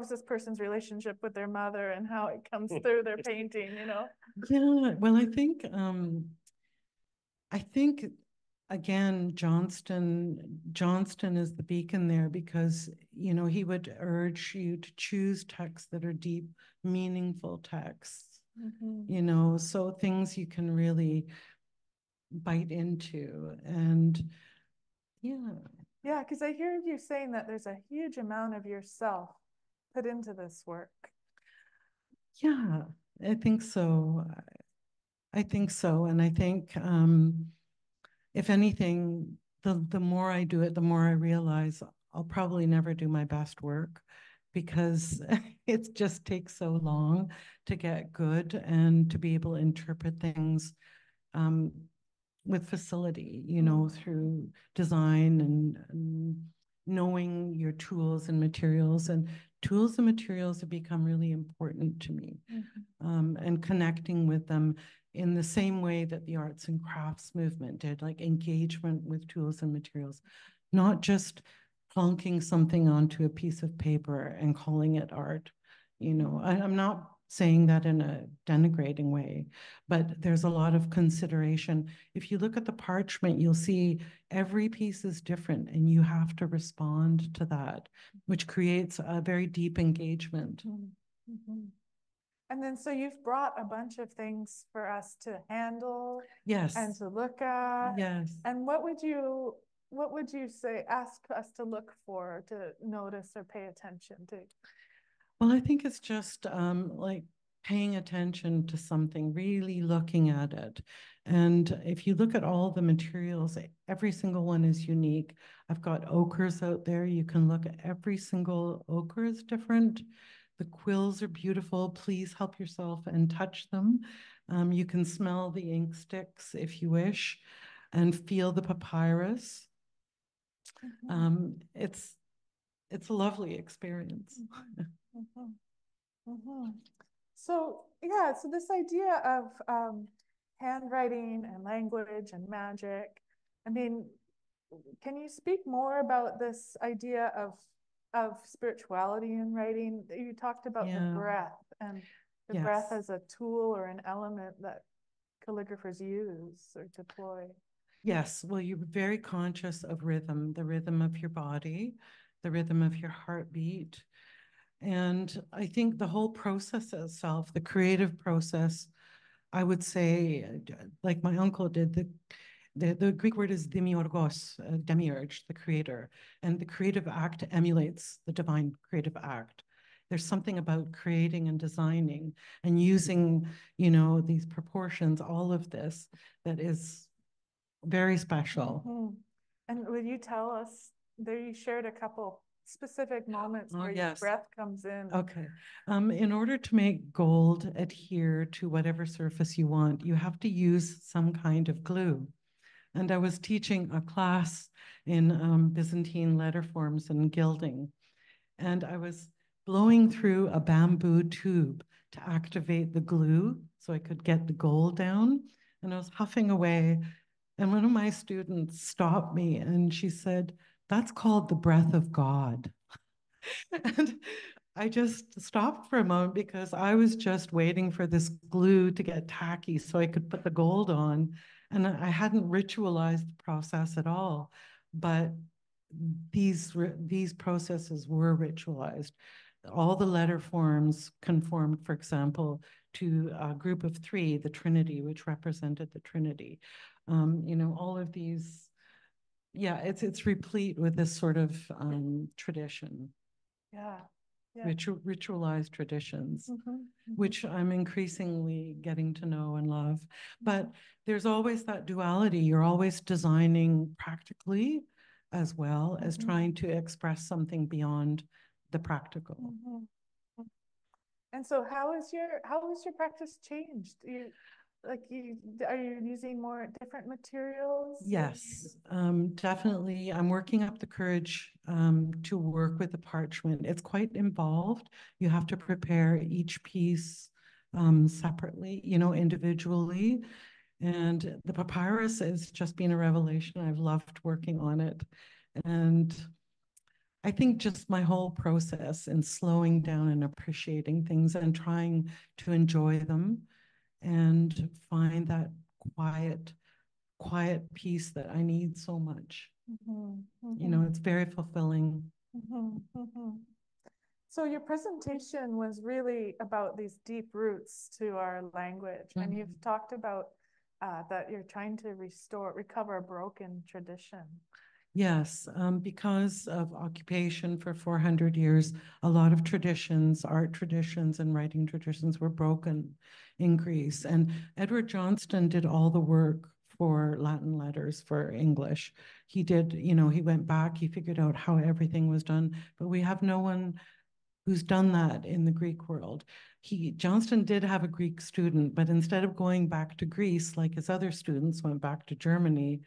this person's relationship with their mother and how it comes through their painting, Yeah, well, I think again, Johnston is the beacon there because, he would urge you to choose texts that are deep, meaningful texts, so things you can really bite into. And yeah, because I hear you saying that there's a huge amount of yourself put into this work. Yeah, I think so. And I think if anything, the more I do it, the more I realize I'll probably never do my best work because it just takes so long to get good and to be able to interpret things with facility, through design and knowing your tools and materials. And tools and materials have become really important to me, and connecting with them in the same way that the arts and crafts movement did, like engagement with tools and materials, not just plonking something onto a piece of paper and calling it art. I'm not saying that in a denigrating way, but there's a lot of consideration. If you look at the parchment, you'll see every piece is different and you have to respond to that, which creates a very deep engagement. And then so you've brought a bunch of things for us to handle, yes, and to look at. Yes. And what would you say, ask us to look for, to notice or pay attention to? Well, I think it's just like paying attention to something, really looking at it. And if you look at all the materials, every single one is unique. I've got ochres out there. You can look at every single ochre is different. The quills are beautiful. Please help yourself and touch them. You can smell the ink sticks if you wish and feel the papyrus. It's a lovely experience. So yeah, so this idea of handwriting and language and magic, I mean, can you speak more about this idea of spirituality in writing? You talked about the breath and the breath as a tool or an element that calligraphers use or deploy. Yes, well, you're very conscious of rhythm, the rhythm of your body, the rhythm of your heartbeat. And I think the whole process itself, the creative process, I would say, like my uncle did, the Greek word is demiurgos, demiurge, the creator. And the creative act emulates the divine creative act. There's something about creating and designing and using, these proportions, all of this, that is very special. And would you tell us, there you shared a couple specific moments where your breath comes in. Okay. In order to make gold adhere to whatever surface you want, you have to use some kind of glue. And I was teaching a class in Byzantine letter forms and gilding. And I was blowing through a bamboo tube to activate the glue so I could get the gold down. And I was huffing away And one of my students stopped me and she said, "That's called the breath of God." And I just stopped for a moment because I was just waiting for this glue to get tacky so I could put the gold on. And I hadn't ritualized the process at all. But these processes were ritualized. All the letter forms conformed, for example, to a group of three, the Trinity, which represented the Trinity. All of these, yeah, it's replete with this sort of tradition. Yeah. Ritualized traditions, which I'm increasingly getting to know and love. But there's always that duality. You're always designing practically as well as trying to express something beyond the practical. And so how is your practice changed? Are you using more different materials? Yes, definitely. I'm working up the courage to work with the parchment. It's quite involved. You have to prepare each piece separately, individually. And the papyrus has just been a revelation. I've loved working on it. And I think just my whole process and slowing down and appreciating things and trying to enjoy them and find that quiet peace that I need so much. It's very fulfilling. So your presentation was really about these deep roots to our language, and you've talked about that you're trying to recover a broken tradition. Yes, because of occupation for 400 years, a lot of traditions, art traditions and writing traditions were broken in Greece. And Edward Johnston did all the work for Latin letters for English. He did, he went back, he figured out how everything was done, but we have no one who's done that in the Greek world. Johnston did have a Greek student, but instead of going back to Greece, like his other students went back to Germany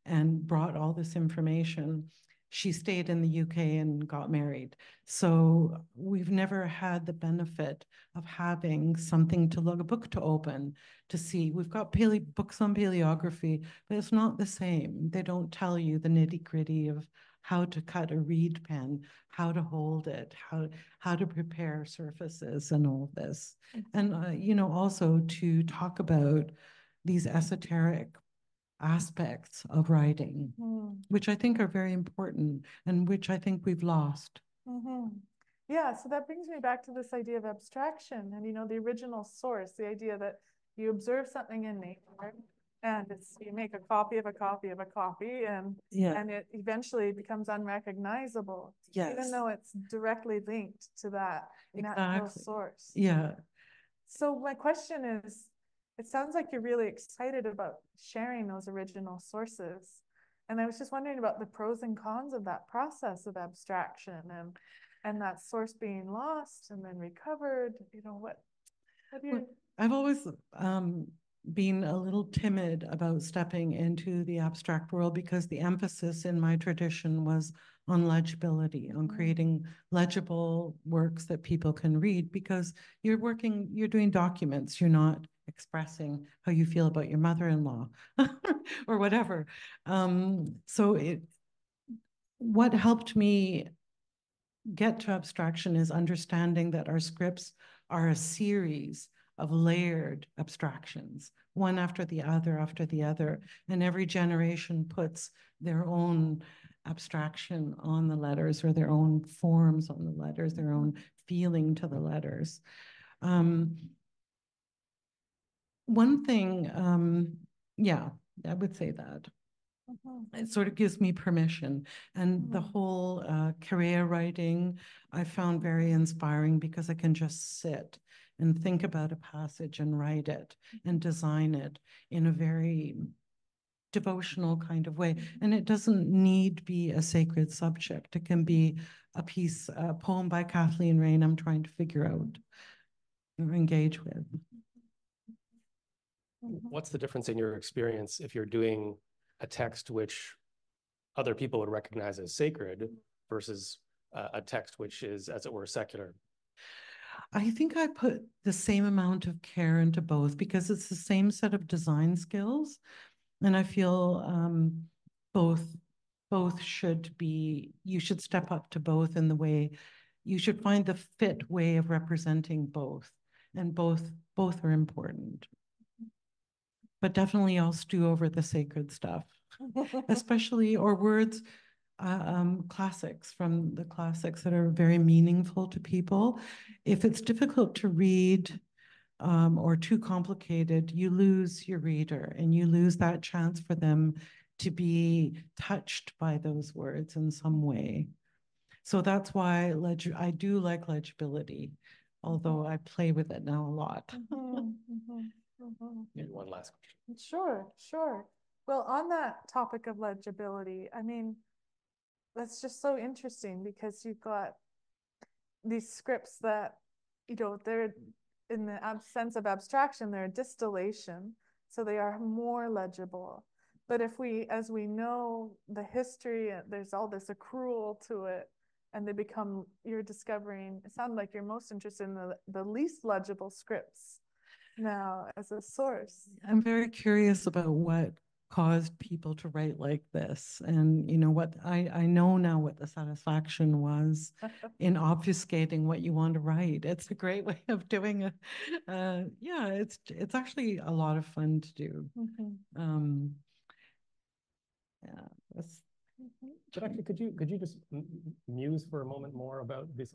and brought all this information, she stayed in the UK and got married. So we've never had the benefit of having something to look, a book to open, to see. We've got books on paleography, but it's not the same. They don't tell you the nitty-gritty of how to cut a reed pen, how to hold it, how to prepare surfaces and all this. And, also to talk about these esoteric aspects of writing, which I think are very important and which I think we've lost. Yeah, so that brings me back to this idea of abstraction and, the original source, the idea that you observe something in nature and you make a copy of a copy of a copy, and it eventually becomes unrecognizable, even though it's directly linked to that natural source. Yeah. So my question is, it sounds like you're really excited about sharing those original sources. And I was just wondering about the pros and cons of that process of abstraction and that source being lost and then recovered. I've always been a little timid about stepping into the abstract world because the emphasis in my tradition was on legibility, on creating legible works that people can read, because you're doing documents, you're not expressing how you feel about your mother-in-law or whatever. What helped me get to abstraction is understanding that our scripts are a series of layered abstractions, one after the other, and every generation puts their own abstraction on the letters, or their own forms on the letters, their own feeling to the letters. One thing, I would say that. It sort of gives me permission. And the whole career writing I found very inspiring because I can just sit and think about a passage and write it and design it in a very devotional kind of way. And it doesn't need to be a sacred subject. It can be a poem by Kathleen Raine I'm trying to figure out or engage with. What's the difference in your experience if you're doing a text which other people would recognize as sacred versus a text which is, as it were, secular? I think I put the same amount of care into both because it's the same set of design skills. And I feel both should be, you should step up to both in the way, you should find the fit way of representing both. And both are important. But definitely I'll stew over the sacred stuff, especially, or words, classics from the classics that are very meaningful to people. If it's difficult to read or too complicated, you lose your reader and you lose that chance for them to be touched by those words in some way. So that's why I do like legibility, although I play with it now a lot. Maybe one last question. Sure, sure. Well, on that topic of legibility, I mean, that's just so interesting because you've got these scripts that, you know, they're in the sense of abstraction, they're a distillation, so they are more legible. But if we, as we know the history, there's all this accrual to it, and they become, you're discovering, it sounds like you're most interested in the least legible scripts now as a source. I'm very curious about what caused people to write like this, and you know what, I know now what the satisfaction was in obfuscating what you want to write. It's a great way of doing it. Yeah, it's actually a lot of fun to do. Yeah, that's But actually, could you just muse for a moment more about this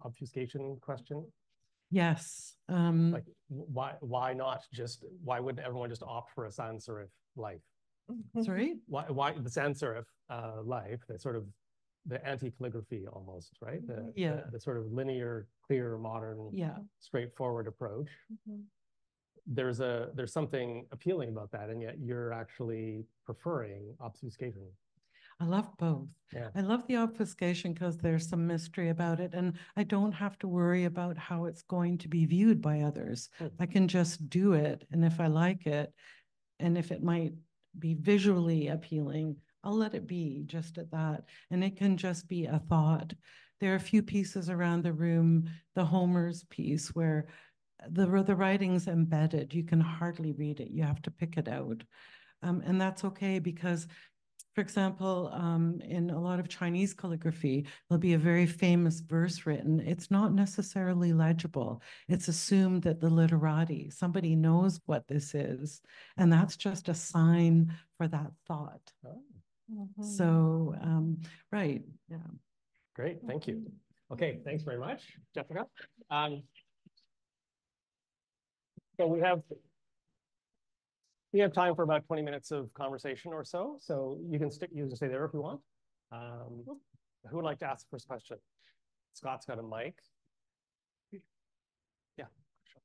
obfuscation question? yes. Like why not just, why wouldn't everyone just opt for a sans serif life? Sorry? Why the sans serif life, the sort of the anti-calligraphy almost, right? The sort of linear, clear, modern, straightforward approach. There's something appealing about that, and yet you're actually preferring obfuscation. I love both. Yeah. I love the obfuscation because there's some mystery about it, and I don't have to worry about how it's going to be viewed by others. I can just do it, and if I like it, and if it might be visually appealing, I'll let it be just at that. And it can just be a thought. There are a few pieces around the room, the Homer's piece, where the writing's embedded. You can hardly read it. You have to pick it out. And that's okay because, for example, in a lot of Chinese calligraphy, there'll be a very famous verse written. It's not necessarily legible. It's assumed that the literati, somebody knows what this is, and that's just a sign for that thought. Oh. So, right, yeah. Great, thank you. Okay, thanks very much, Jessica. So we have time for about 20 minutes of conversation or so. So you can stay there if you want. Who would like to ask the first question? Scott's got a mic. Yeah, sure.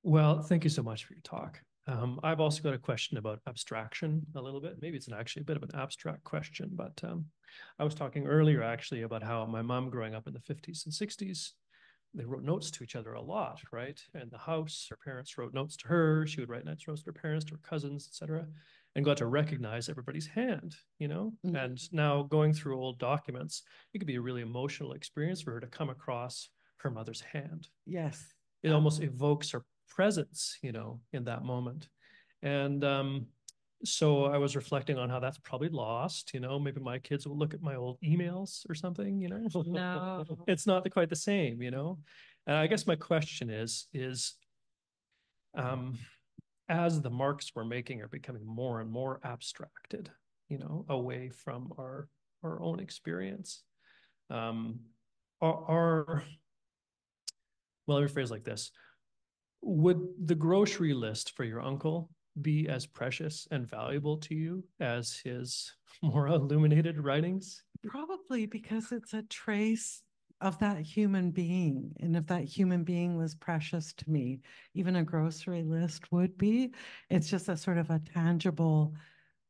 Well, thank you so much for your talk. I've also got a question about abstraction a little bit. Maybe it's actually a bit of an abstract question, but I was talking earlier actually about how my mom growing up in the 50s and 60s, they wrote notes to each other a lot, right? And the house, her parents wrote notes to her. She would write notes to her parents, to her cousins, etc., and got to recognize everybody's hand, you know? Mm-hmm. And now going through old documents, it could be a really emotional experience for her to come across her mother's hand. Yes. It almost evokes her presence, you know, in that moment. And so I was reflecting on how that's probably lost, you know, maybe my kids will look at my old emails or something, you know. No. It's not quite the same, you know. And I guess my question is as the marks we're making are becoming more and more abstracted, you know, away from our own experience, well, let me phrase like this. Would the grocery list for your uncle be as precious and valuable to you as his more illuminated writings? Probably, because it's a trace of that human being. And if that human being was precious to me, even a grocery list would be. It's just a sort of a tangible,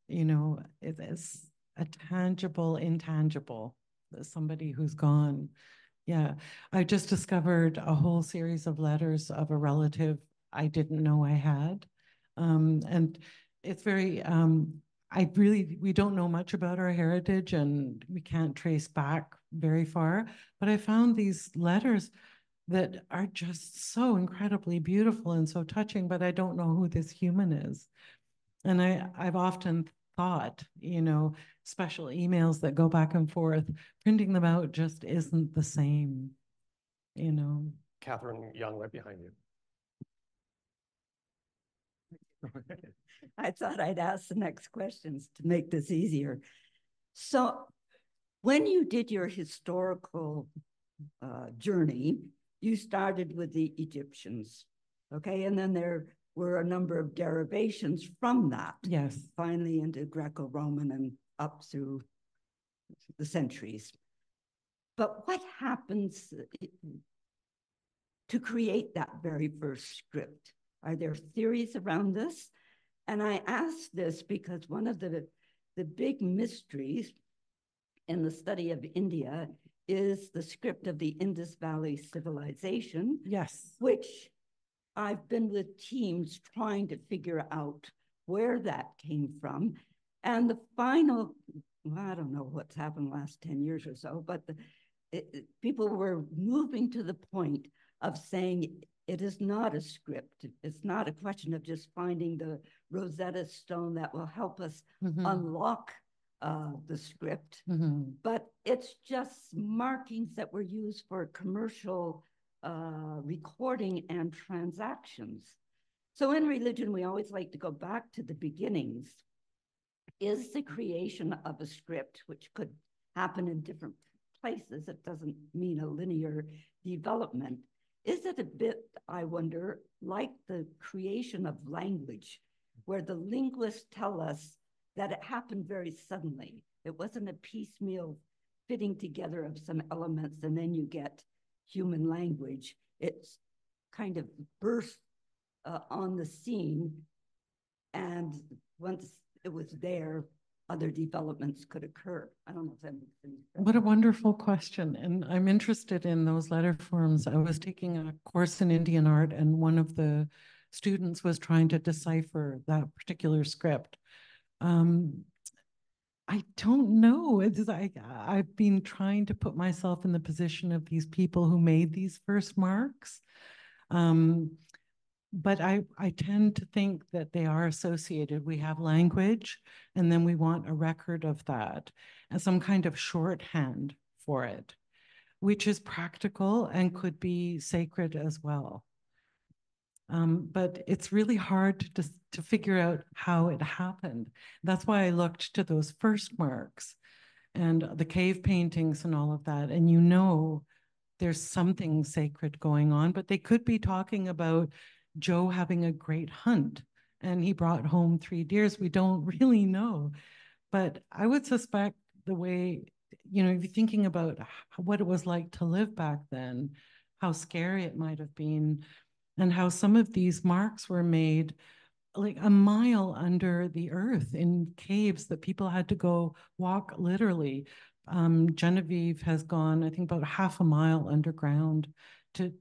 you know, it's a tangible, intangible, somebody who's gone. Yeah, I just discovered a whole series of letters of a relative I didn't know I had. And it's very, we don't know much about our heritage and we can't trace back very far, but I found these letters that are just so incredibly beautiful and so touching, but I don't know who this human is. And I've often thought, you know, special emails that go back and forth, printing them out just isn't the same, you know. Catherine Young, right behind you. I thought I'd ask the next questions to make this easier. So when you did your historical journey, you started with the Egyptians, okay? And then there were a number of derivations from that. Yes. Finally into Greco-Roman and up through the centuries. But what happens to create that very first script? Are there theories around this? And I ask this because one of the big mysteries in the study of India is the script of the Indus Valley Civilization. Yes. Which I've been with teams trying to figure out where that came from. And the final, well, I don't know what's happened the last 10 years or so, but people were moving to the point of saying it is not a script. It's not a question of just finding the Rosetta Stone that will help us unlock the script, but it's just markings that were used for commercial recording and transactions. So in religion, we always like to go back to the beginnings. Is the creation of a script, which could happen in different places, it doesn't mean a linear development. Is it a bit, I wonder, like the creation of language, where the linguists tell us that it happened very suddenly? It wasn't a piecemeal fitting together of some elements and then you get human language. It's kind of burst on the scene, and once it was there, other developments could occur. I don't know if that makes sense. What a wonderful question. And I'm interested in those letter forms. I was taking a course in Indian art, and one of the students was trying to decipher that particular script. I don't know. I've been trying to put myself in the position of these people who made these first marks. But I tend to think that they are associated. We have language, and then we want a record of that and some kind of shorthand for it, which is practical and could be sacred as well. But it's really hard to figure out how it happened. That's why I looked to those first marks and the cave paintings and all of that. And you know, there's something sacred going on, but they could be talking about Joe having a great hunt and he brought home 3 deers. We don't really know. But I would suspect the way, you know, if you're thinking about what it was like to live back then, how scary it might have been, and how some of these marks were made like a mile under the earth in caves that people had to go walk literally. Genevieve has gone, I think, about half a mile underground to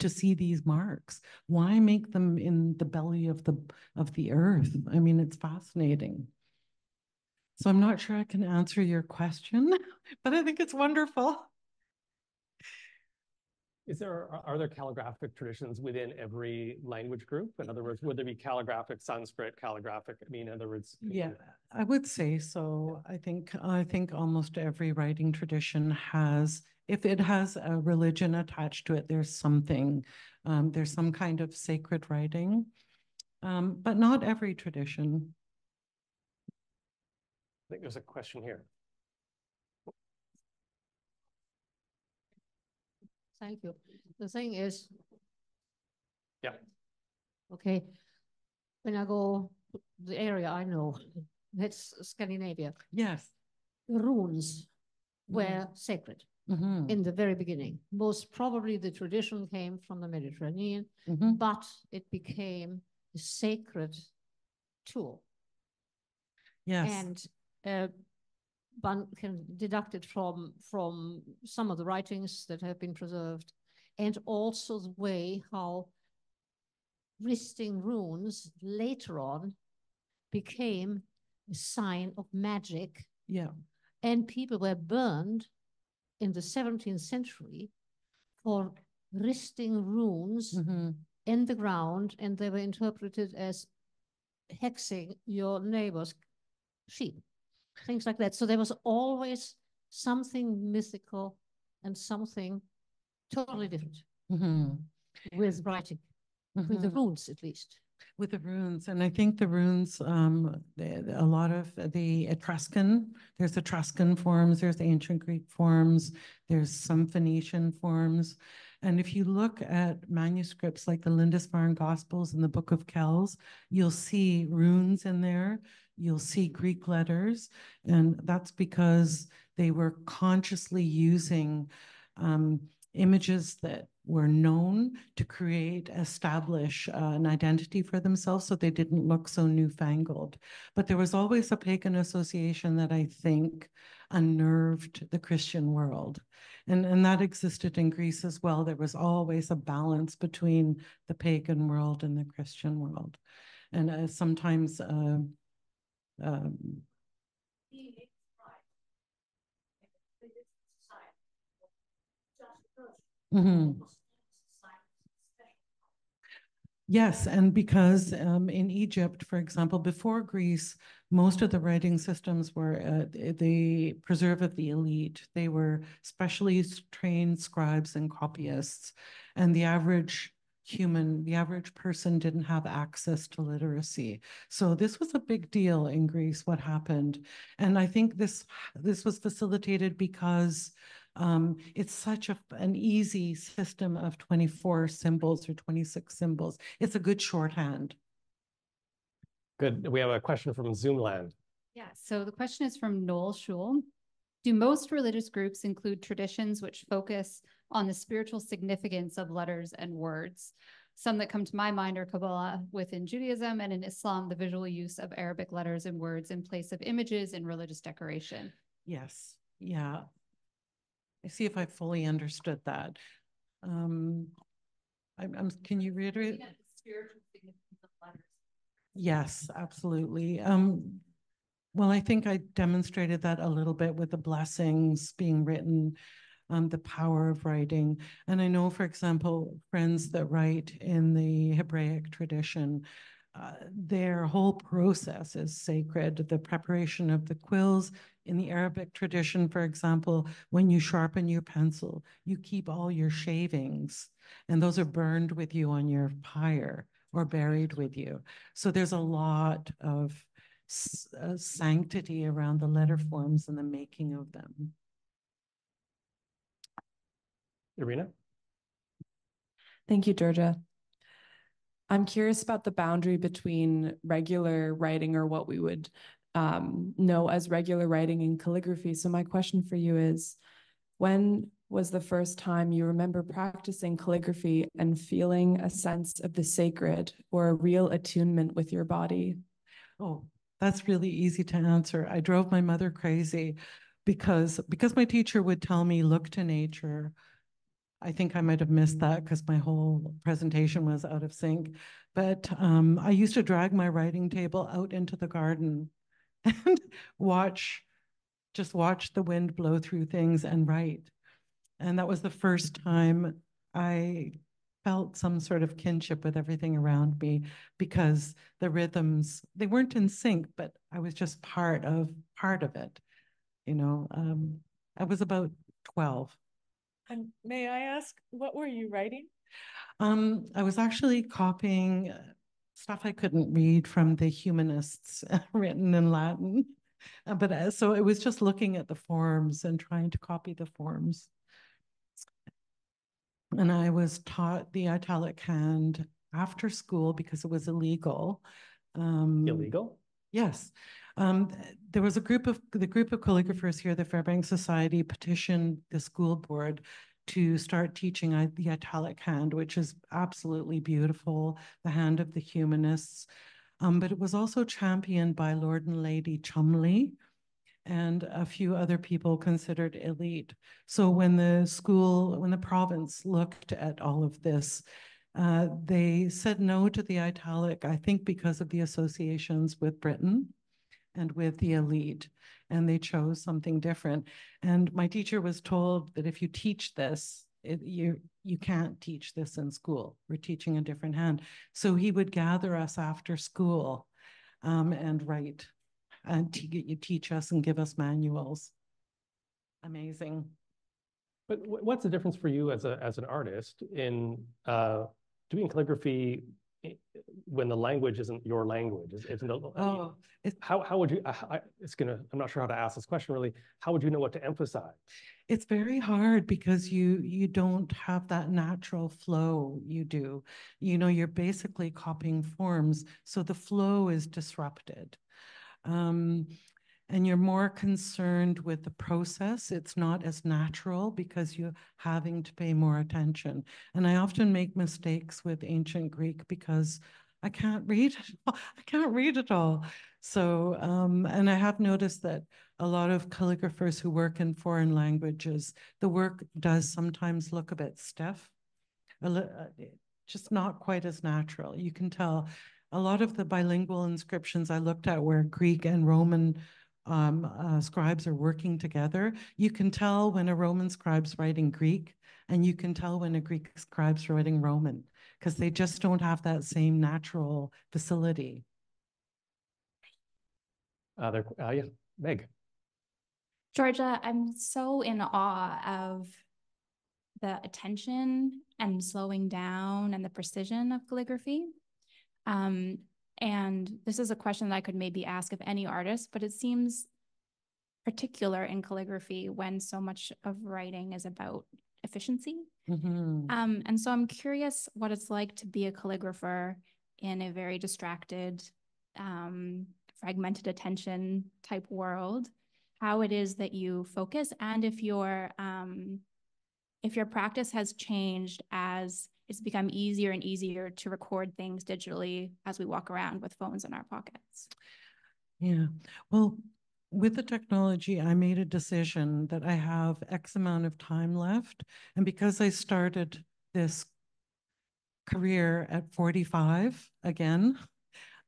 see these marks. Why make them in the belly of the earth? I mean, it's fascinating. So I'm not sure I can answer your question, but I think it's wonderful. Are there calligraphic traditions within every language group? In other words, would there be calligraphic Sanskrit, calligraphic? I mean, in other words, yeah, I would say so. I think almost every writing tradition has, if it has a religion attached to it, there's something, there's some kind of sacred writing, but not every tradition. I think there's a question here. Thank you. The thing is, yeah. Okay, when I go to the area I know, that's Scandinavia. Yes. The runes were sacred in the very beginning. Most probably the tradition came from the Mediterranean, but it became a sacred tool. Yes. And one can deduct it from some of the writings that have been preserved, and also the way how risting runes later on became a sign of magic. Yeah. And people were burned in the 17th century for risting runes in the ground, and they were interpreted as hexing your neighbor's sheep, things like that. So there was always something mythical and something totally different with writing, with the runes at least. With the runes, and I think the runes, a lot of the Etruscan, there's Etruscan forms, there's ancient Greek forms, there's some Phoenician forms. And if you look at manuscripts like the Lindisfarne Gospels and the Book of Kells, you'll see runes in there, you'll see Greek letters, and that's because they were consciously using images that were known to establish an identity for themselves so they didn't look so newfangled. But there was always a pagan association that I think unnerved the Christian world. And that existed in Greece as well. There was always a balance between the pagan world and the Christian world. And sometimes Yes, and because in Egypt, for example, before Greece, most of the writing systems were the preserve of the elite. They were specially trained scribes and copyists, and the average human, the average person didn't have access to literacy. So this was a big deal in Greece, what happened. And I think this was facilitated because it's such an easy system of 24 symbols or 26 symbols. It's a good shorthand. Good. We have a question from Zoomland. Yeah, so the question is from Noel Schul. Do most religious groups include traditions which focus on the spiritual significance of letters and words? Some that come to my mind are Kabbalah within Judaism, and in Islam, the visual use of Arabic letters and words in place of images in religious decoration. Yes, yeah. I see if I fully understood that. Can you reiterate? Spiritual significance of letters. Yes, absolutely. Well, I think I demonstrated that a little bit with the blessings being written, the power of writing. And I know, for example, friends that write in the Hebraic tradition, their whole process is sacred. The preparation of the quills. In the Arabic tradition, for example, when you sharpen your pencil, you keep all your shavings, and those are burned with you on your pyre or buried with you. So there's a lot of sanctity around the letter forms and the making of them. Irina? Thank you, Georgia. I'm curious about the boundary between regular writing, or what we would know as regular writing, and calligraphy. So my question for you is, when was the first time you remember practicing calligraphy and feeling a sense of the sacred or a real attunement with your body? Oh, that's really easy to answer. I drove my mother crazy because my teacher would tell me, look to nature. I think I might have missed that because my whole presentation was out of sync. But I used to drag my writing table out into the garden and just watch the wind blow through things and write. And that was the first time I felt some sort of kinship with everything around me, because the rhythms, they weren't in sync, but I was just part of it. You know, I was about 12. And may I ask, what were you writing? I was actually copying stuff I couldn't read from the humanists written in Latin. But so it was just looking at the forms and trying to copy the forms. And I was taught the italic hand after school because it was illegal. Illegal? Yes. There was the group of calligraphers here, the Fairbanks Society, petitioned the school board to start teaching the italic hand, which is absolutely beautiful, the hand of the humanists. But it was also championed by Lord and Lady Cholmondeley and a few other people considered elite. So when the province looked at all of this, they said no to the italic, I think because of the associations with Britain and with the elite, and they chose something different. And my teacher was told that if you teach this, You can't teach this in school. We're teaching a different hand. So he would gather us after school and write and teach us and give us manuals. Amazing. But what's the difference for you as an artist in doing calligraphy when the language isn't your language? How would you? I'm not sure how to ask this question really. How would you know what to emphasize? It's very hard because you don't have that natural flow you do. You know, you're basically copying forms, so the flow is disrupted. And you're more concerned with the process. It's not as natural because you're having to pay more attention. And I often make mistakes with ancient Greek because I can't read it all. I can't read it all. So, and I have noticed that a lot of calligraphers who work in foreign languages, the work does sometimes look a bit stiff, just not quite as natural. You can tell a lot of the bilingual inscriptions I looked at where Greek and Roman scribes are working together. You can tell when a Roman scribe's writing Greek, and you can tell when a Greek scribe's writing Roman, because they just don't have that same natural facility. Yeah, Meg. Georgia, I'm so in awe of the attention and slowing down and the precision of calligraphy. And this is a question that I could maybe ask of any artist, but it seems particular in calligraphy when so much of writing is about efficiency. Mm-hmm. And so I'm curious what it's like to be a calligrapher in a very distracted, fragmented attention type world, how it is that you focus, and if your practice has changed as it's become easier and easier to record things digitally as we walk around with phones in our pockets. Yeah, well, with the technology, I made a decision that I have X amount of time left. And because I started this career at 45 again,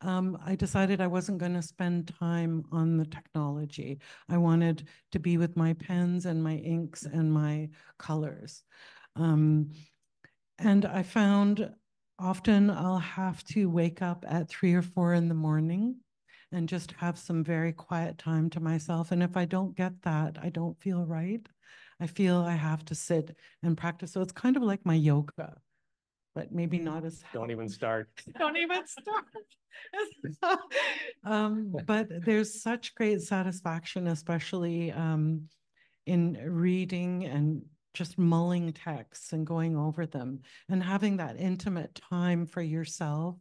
I decided I wasn't going to spend time on the technology. I wanted to be with my pens and my inks and my colors. And I found often I'll have to wake up at 3 or 4 in the morning and just have some very quiet time to myself. And if I don't get that, I don't feel right. I feel I have to sit and practice. So it's kind of like my yoga, but maybe not as Don't even start. Don't even start. But there's such great satisfaction, especially in reading and just mulling texts and going over them and having that intimate time for yourself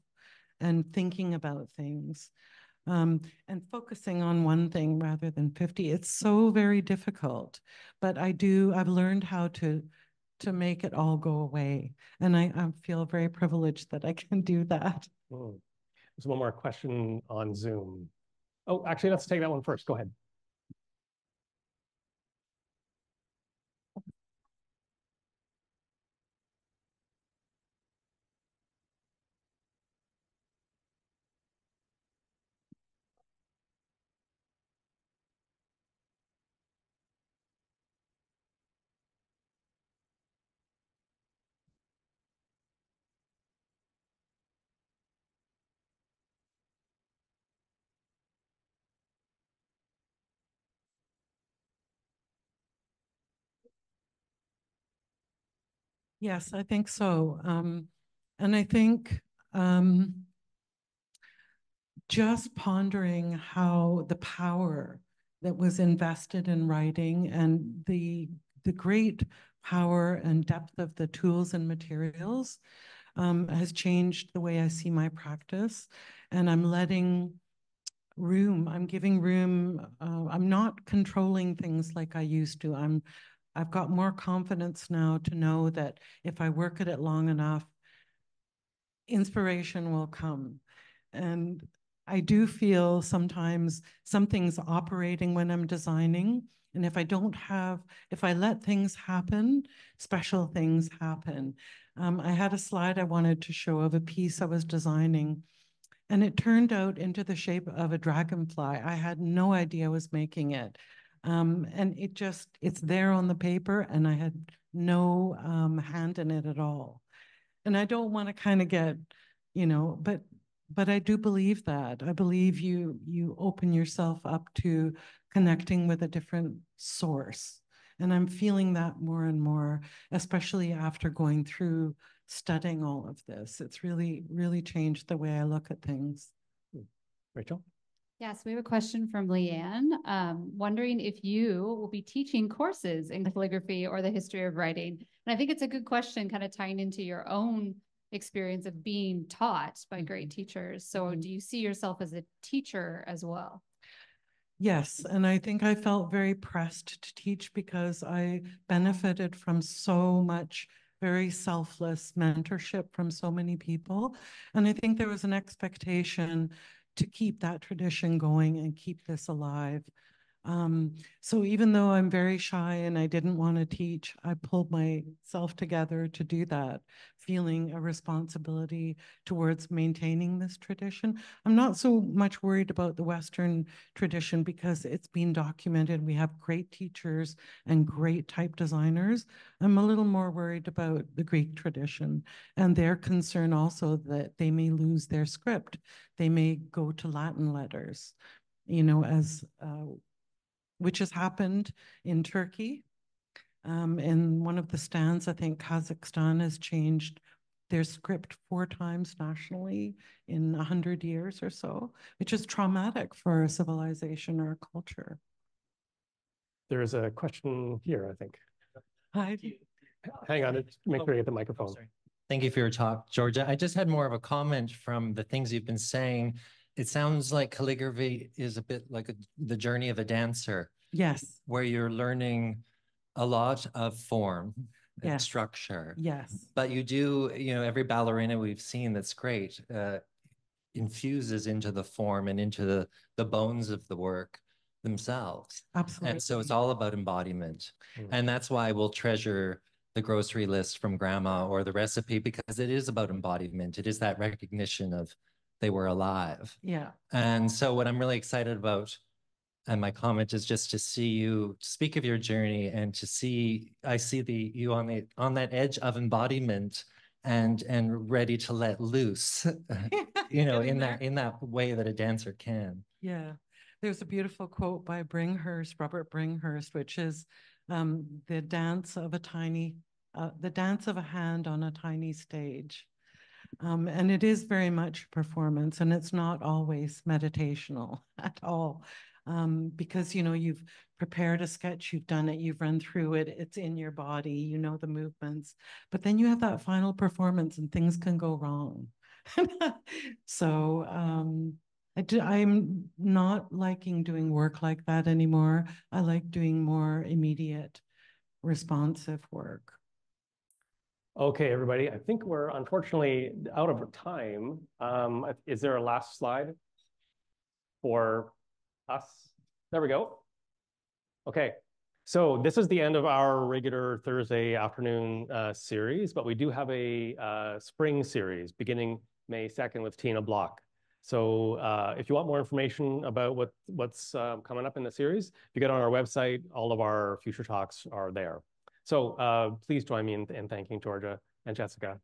and thinking about things and focusing on one thing rather than 50. It's so very difficult, but I've learned how to make it all go away. And I feel very privileged that I can do that. There's one more question on Zoom. Oh, actually, let's take that one first. Go ahead. Yes, I think so. And I think just pondering how the power that was invested in writing and the great power and depth of the tools and materials has changed the way I see my practice. And I'm letting room, I'm giving room. I'm not controlling things like I used to. I've got more confidence now to know that if I work at it long enough, inspiration will come. And I do feel sometimes something's operating when I'm designing. And if I let things happen, special things happen. I had a slide I wanted to show of a piece I was designing, and it turned out into the shape of a dragonfly. I had no idea I was making it. And it's there on the paper, and I had no hand in it at all. And I don't want to kind of get, but I do believe that. I believe you open yourself up to connecting with a different source. And I'm feeling that more and more, especially after going through studying all of this. It's really, really changed the way I look at things. Rachel? Yes, we have a question from Leanne, wondering if you will be teaching courses in calligraphy or the history of writing. And I think it's a good question, kind of tying into your own experience of being taught by great teachers. So do you see yourself as a teacher as well? Yes, and I think I felt very pressed to teach because I benefited from so much very selfless mentorship from so many people. And I think there was an expectation to keep that tradition going and keep this alive. So even though I'm very shy and I didn't want to teach, I pulled myself together to do that, feeling a responsibility towards maintaining this tradition. I'm not so much worried about the Western tradition because it's been documented. We have great teachers and great type designers. I'm a little more worried about the Greek tradition and their concern also that they may lose their script. They may go to Latin letters, which has happened in Turkey. In one of the stands, I think Kazakhstan has changed their script 4 times nationally in 100 years or so, which is traumatic for a civilization or a culture. There's a question here, I think. Hi. Hang on, make sure you get the microphone. Thank you for your talk, Georgia. I just had more of a comment from the things you've been saying. It sounds like calligraphy is a bit like the journey of a dancer. Yes. Where you're learning a lot of form and Yes. structure. Yes. But you do, every ballerina we've seen that's great infuses into the form and into the bones of the work themselves. Absolutely. And so it's all about embodiment. And that's why we'll treasure the grocery list from grandma or the recipe, because it is about embodiment. It is that recognition of they were alive. Yeah. And so what I'm really excited about, and my comment is just to see you speak of your journey and to see, I see you on that edge of embodiment and ready to let loose, in that way that a dancer can. Yeah. There's a beautiful quote by Robert Bringhurst, which is the dance of a hand on a tiny stage. And it is very much performance, and it's not always meditational at all. Because, you've prepared a sketch, you've done it, you've run through it, it's in your body, you know the movements, but then you have that final performance and things can go wrong. So I'm not liking doing work like that anymore. I like doing more immediate, responsive work. Okay, everybody, I think we're unfortunately out of time. Is there a last slide for us? There we go. Okay, so this is the end of our regular Thursday afternoon series, but we do have a spring series beginning May 2nd with Tina Block. So if you want more information about what's coming up in the series, if you get on our website, all of our future talks are there. So please join me in thanking Georgia and Jessica